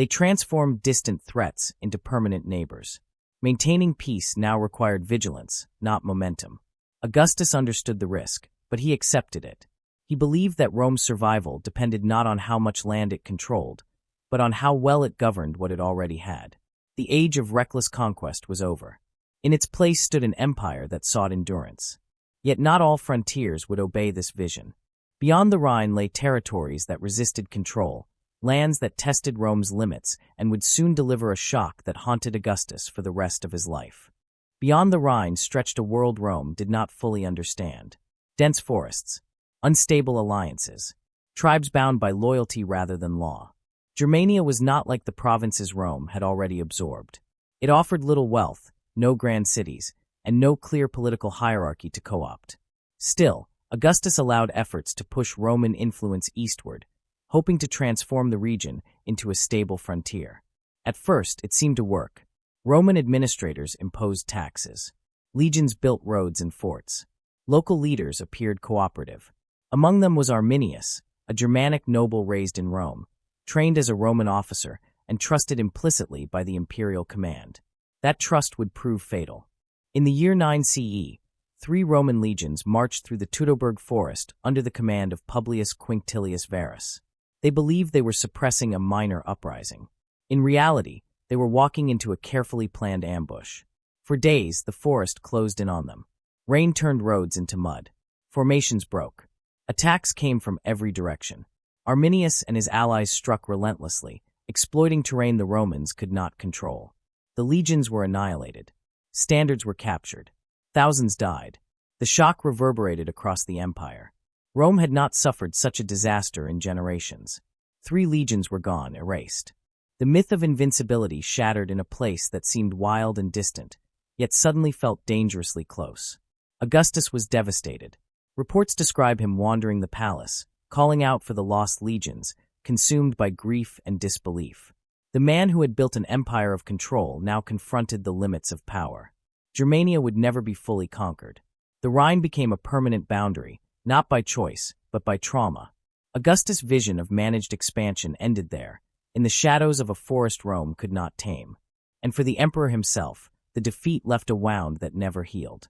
They transformed distant threats into permanent neighbors. Maintaining peace now required vigilance, not momentum. Augustus understood the risk, but he accepted it. He believed that Rome's survival depended not on how much land it controlled, but on how well it governed what it already had. The age of reckless conquest was over. In its place stood an empire that sought endurance. Yet not all frontiers would obey this vision. Beyond the Rhine lay territories that resisted control, lands that tested Rome's limits and would soon deliver a shock that haunted Augustus for the rest of his life. Beyond the Rhine stretched a world Rome did not fully understand. Dense forests, unstable alliances, tribes bound by loyalty rather than law. Germania was not like the provinces Rome had already absorbed. It offered little wealth, no grand cities, and no clear political hierarchy to co-opt. Still, Augustus allowed efforts to push Roman influence eastward, hoping to transform the region into a stable frontier. At first, it seemed to work. Roman administrators imposed taxes. Legions built roads and forts. Local leaders appeared cooperative. Among them was Arminius, a Germanic noble raised in Rome, trained as a Roman officer and trusted implicitly by the imperial command. That trust would prove fatal. In the year 9 CE, 3 Roman legions marched through the Teutoburg forest under the command of Publius Quinctilius Varus. They believed they were suppressing a minor uprising. In reality, they were walking into a carefully planned ambush. For days, the forest closed in on them. Rain turned roads into mud. Formations broke. Attacks came from every direction. Arminius and his allies struck relentlessly, exploiting terrain the Romans could not control. The legions were annihilated. Standards were captured. Thousands died. The shock reverberated across the empire. Rome had not suffered such a disaster in generations. 3 legions were gone, erased. The myth of invincibility shattered in a place that seemed wild and distant, yet suddenly felt dangerously close. Augustus was devastated. Reports describe him wandering the palace, calling out for the lost legions, consumed by grief and disbelief. The man who had built an empire of control now confronted the limits of power. Germania would never be fully conquered. The Rhine became a permanent boundary, not by choice, but by trauma. Augustus' vision of managed expansion ended there, in the shadows of a forest Rome could not tame. And for the emperor himself, the defeat left a wound that never healed.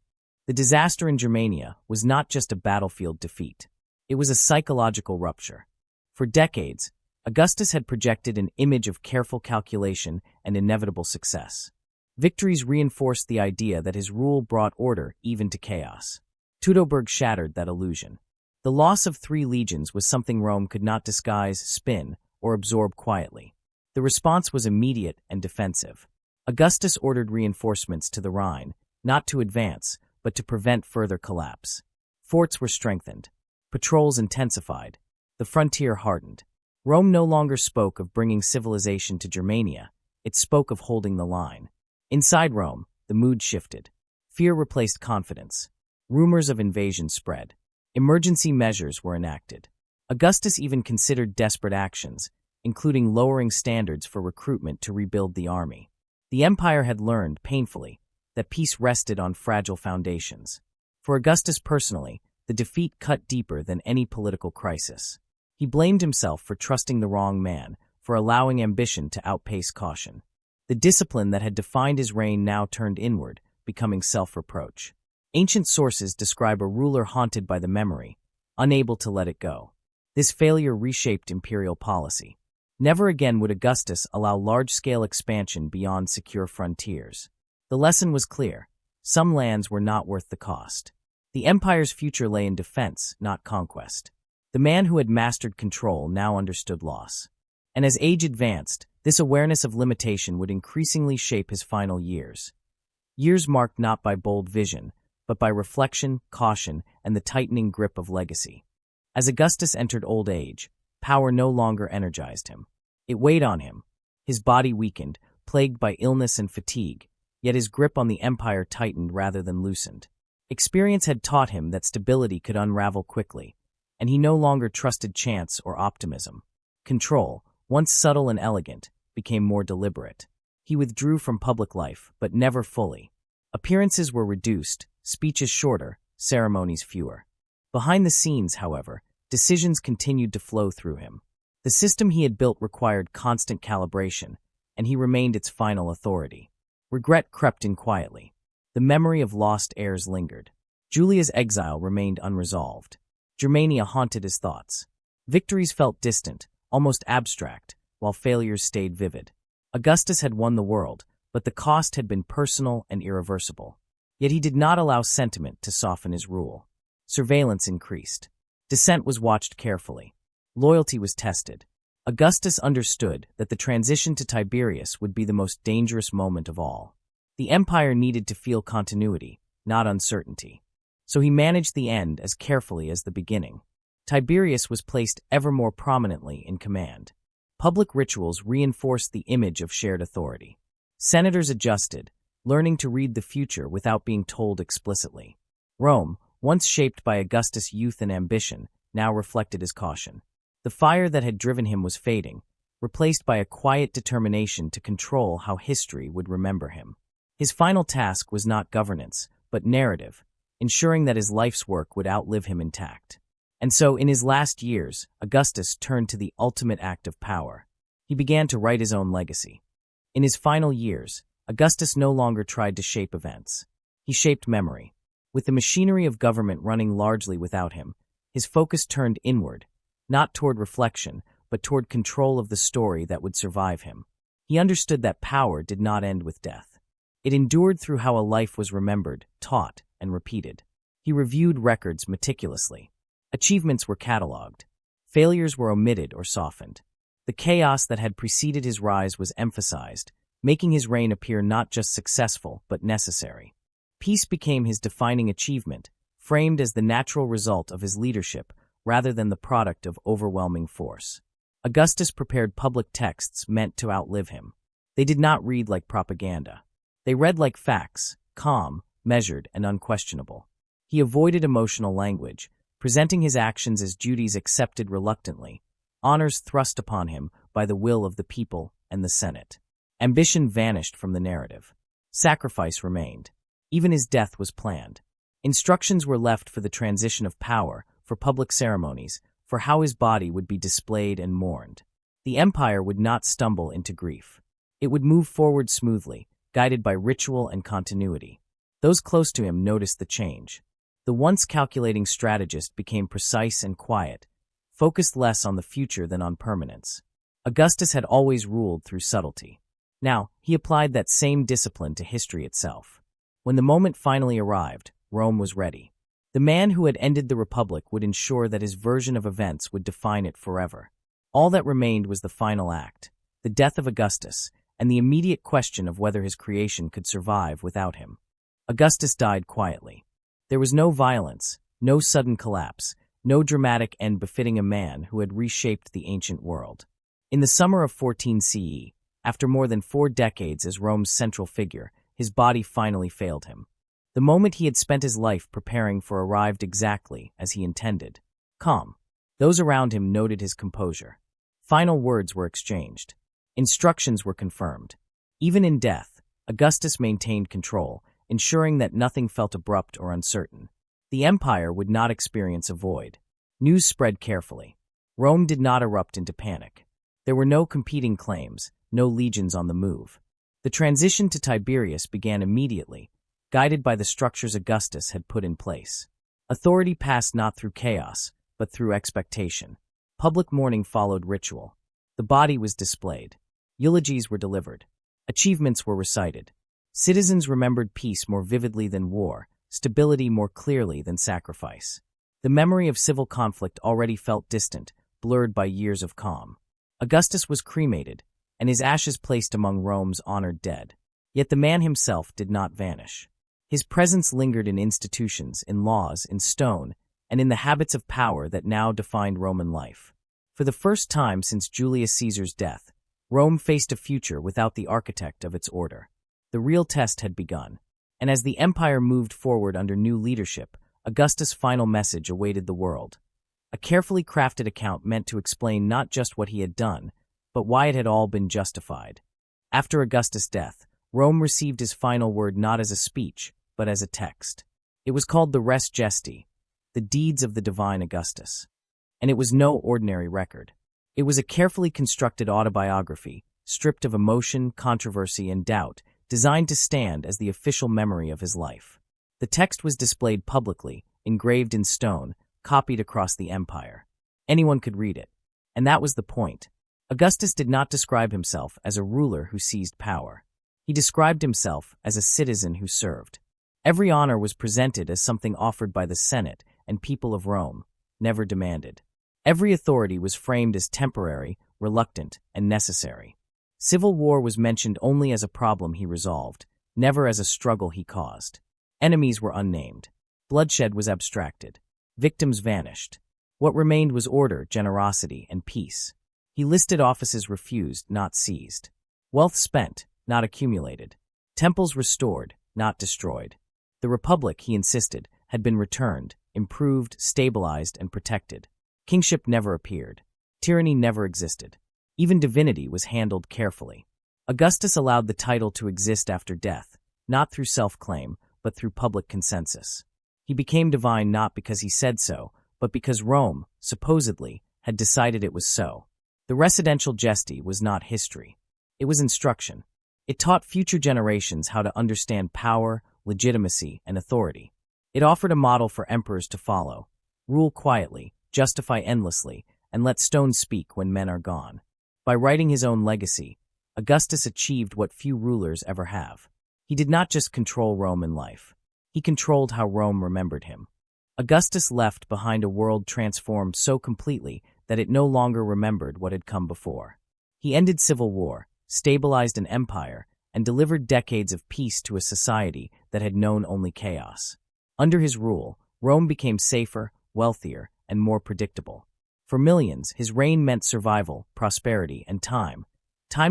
The disaster in Germania was not just a battlefield defeat. It was a psychological rupture. For decades, Augustus had projected an image of careful calculation and inevitable success. Victories reinforced the idea that his rule brought order even to chaos. Teutoburg shattered that illusion. The loss of 3 legions was something Rome could not disguise, spin, or absorb quietly. The response was immediate and defensive. Augustus ordered reinforcements to the Rhine, not to advance, but to prevent further collapse. Forts were strengthened. Patrols intensified. The frontier hardened. Rome no longer spoke of bringing civilization to Germania. It spoke of holding the line. Inside Rome, the mood shifted. Fear replaced confidence. Rumors of invasion spread. Emergency measures were enacted. Augustus even considered desperate actions, including lowering standards for recruitment to rebuild the army. The empire had learned, painfully, that peace rested on fragile foundations. For Augustus personally, the defeat cut deeper than any political crisis. He blamed himself for trusting the wrong man, for allowing ambition to outpace caution. The discipline that had defined his reign now turned inward, becoming self-reproach. Ancient sources describe a ruler haunted by the memory, unable to let it go. This failure reshaped imperial policy. Never again would Augustus allow large-scale expansion beyond secure frontiers. The lesson was clear. Some lands were not worth the cost. The empire's future lay in defense, not conquest. The man who had mastered control now understood loss. And as age advanced, this awareness of limitation would increasingly shape his final years. Years marked not by bold vision, but by reflection, caution, and the tightening grip of legacy. As Augustus entered old age, power no longer energized him. It weighed on him. His body weakened, plagued by illness and fatigue, yet his grip on the empire tightened rather than loosened. Experience had taught him that stability could unravel quickly, and he no longer trusted chance or optimism. Control, once subtle and elegant, became more deliberate. He withdrew from public life, but never fully. Appearances were reduced, speeches shorter, ceremonies fewer. Behind the scenes, however, decisions continued to flow through him. The system he had built required constant calibration, and he remained its final authority. Regret crept in quietly. The memory of lost heirs lingered. Julia's exile remained unresolved. Germania haunted his thoughts. Victories felt distant, almost abstract, while failures stayed vivid. Augustus had won the world, but the cost had been personal and irreversible. Yet he did not allow sentiment to soften his rule. Surveillance increased. Dissent was watched carefully. Loyalty was tested. Augustus understood that the transition to Tiberius would be the most dangerous moment of all. The empire needed to feel continuity, not uncertainty. So he managed the end as carefully as the beginning. Tiberius was placed ever more prominently in command. Public rituals reinforced the image of shared authority. Senators adjusted, learning to read the future without being told explicitly. Rome, once shaped by Augustus' youth and ambition, now reflected his caution. The fire that had driven him was fading, replaced by a quiet determination to control how history would remember him. His final task was not governance, but narrative, ensuring that his life's work would outlive him intact. And so, in his last years, Augustus turned to the ultimate act of power. He began to write his own legacy. In his final years, Augustus no longer tried to shape events. He shaped memory. With the machinery of government running largely without him, his focus turned inward, not toward reflection, but toward control of the story that would survive him. He understood that power did not end with death. It endured through how a life was remembered, taught, and repeated. He reviewed records meticulously. Achievements were catalogued. Failures were omitted or softened. The chaos that had preceded his rise was emphasized, making his reign appear not just successful, but necessary. Peace became his defining achievement, framed as the natural result of his leadership rather than the product of overwhelming force. Augustus prepared public texts meant to outlive him. They did not read like propaganda. They read like facts, calm, measured, and unquestionable. He avoided emotional language, presenting his actions as duties accepted reluctantly, honors thrust upon him by the will of the people and the Senate. Ambition vanished from the narrative. Sacrifice remained. Even his death was planned. Instructions were left for the transition of power, for public ceremonies, for how his body would be displayed and mourned. The empire would not stumble into grief. It would move forward smoothly, guided by ritual and continuity. Those close to him noticed the change. The once calculating strategist became precise and quiet, focused less on the future than on permanence. Augustus had always ruled through subtlety. Now, he applied that same discipline to history itself. When the moment finally arrived, Rome was ready. The man who had ended the Republic would ensure that his version of events would define it forever. All that remained was the final act, the death of Augustus, and the immediate question of whether his creation could survive without him. Augustus died quietly. There was no violence, no sudden collapse, no dramatic end befitting a man who had reshaped the ancient world. In the summer of 14 CE, after more than 4 decades as Rome's central figure, his body finally failed him. The moment he had spent his life preparing for arrived exactly as he intended. Calm. Those around him noted his composure. Final words were exchanged. Instructions were confirmed. Even in death, Augustus maintained control, ensuring that nothing felt abrupt or uncertain. The empire would not experience a void. News spread carefully. Rome did not erupt into panic. There were no competing claims, no legions on the move. The transition to Tiberius began immediately, guided by the structures Augustus had put in place. Authority passed not through chaos, but through expectation. Public mourning followed ritual. The body was displayed. Eulogies were delivered. Achievements were recited. Citizens remembered peace more vividly than war, stability more clearly than sacrifice. The memory of civil conflict already felt distant, blurred by years of calm. Augustus was cremated, and his ashes placed among Rome's honored dead. Yet the man himself did not vanish. His presence lingered in institutions, in laws, in stone, and in the habits of power that now defined Roman life. For the first time since Julius Caesar's death, Rome faced a future without the architect of its order. The real test had begun, and as the empire moved forward under new leadership, Augustus' final message awaited the world. A carefully crafted account meant to explain not just what he had done, but why it had all been justified. After Augustus' death, Rome received his final word not as a speech, but as a text. It was called the Res Gesti, the deeds of the divine Augustus. And it was no ordinary record. It was a carefully constructed autobiography, stripped of emotion, controversy, and doubt, designed to stand as the official memory of his life. The text was displayed publicly, engraved in stone, copied across the empire. Anyone could read it. And that was the point. Augustus did not describe himself as a ruler who seized power. He described himself as a citizen who served. Every honor was presented as something offered by the Senate and people of Rome, never demanded. Every authority was framed as temporary, reluctant, and necessary. Civil war was mentioned only as a problem he resolved, never as a struggle he caused. Enemies were unnamed. Bloodshed was abstracted. Victims vanished. What remained was order, generosity, and peace. He listed offices refused, not seized. Wealth spent, not accumulated. Temples restored, not destroyed. The republic, he insisted, had been returned, improved, stabilized, and protected. Kingship never appeared. Tyranny never existed. Even divinity was handled carefully. Augustus allowed the title to exist after death, not through self-claim, but through public consensus. He became divine not because he said so, but because Rome, supposedly, had decided it was so. The residential gesti was not history. It was instruction. It taught future generations how to understand power, legitimacy, and authority. It offered a model for emperors to follow. Rule quietly, justify endlessly, and let stones speak when men are gone. By writing his own legacy, Augustus achieved what few rulers ever have. He did not just control Rome in life. He controlled how Rome remembered him. Augustus left behind a world transformed so completely that it no longer remembered what had come before. He ended civil war, stabilized an empire, and delivered decades of peace to a society that had known only chaos. Under his rule, Rome became safer, wealthier, and more predictable. For millions, his reign meant survival, prosperity, and time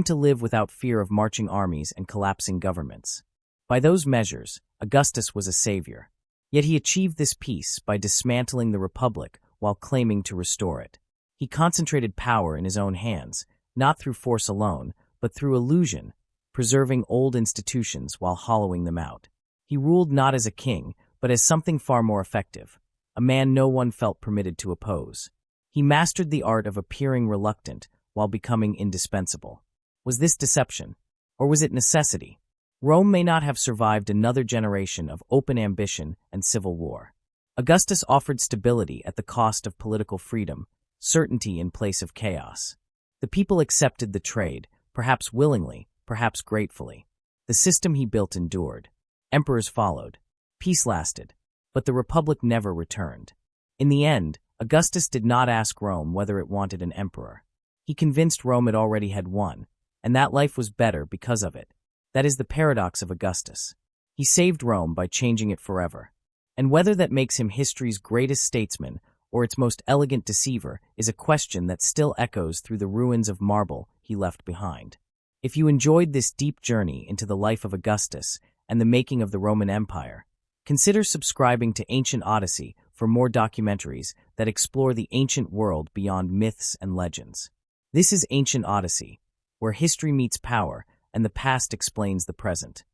to live without fear of marching armies and collapsing governments. By those measures, Augustus was a savior. Yet he achieved this peace by dismantling the republic while claiming to restore it. He concentrated power in his own hands, not through force alone, but through illusion, preserving old institutions while hollowing them out. He ruled not as a king, but as something far more effective, a man no one felt permitted to oppose. He mastered the art of appearing reluctant while becoming indispensable. Was this deception? Or was it necessity? Rome may not have survived another generation of open ambition and civil war. Augustus offered stability at the cost of political freedom, certainty in place of chaos. The people accepted the trade, perhaps willingly, perhaps gratefully. The system he built endured. Emperors followed. Peace lasted. But the republic never returned. In the end, Augustus did not ask Rome whether it wanted an emperor. He convinced Rome it already had one, and that life was better because of it. That is the paradox of Augustus. He saved Rome by changing it forever. And whether that makes him history's greatest statesman or its most elegant deceiver is a question that still echoes through the ruins of marble he left behind. If you enjoyed this deep journey into the life of Augustus and the making of the Roman Empire, consider subscribing to Ancient Odyssey for more documentaries that explore the ancient world beyond myths and legends. This is Ancient Odyssey, where history meets power and the past explains the present.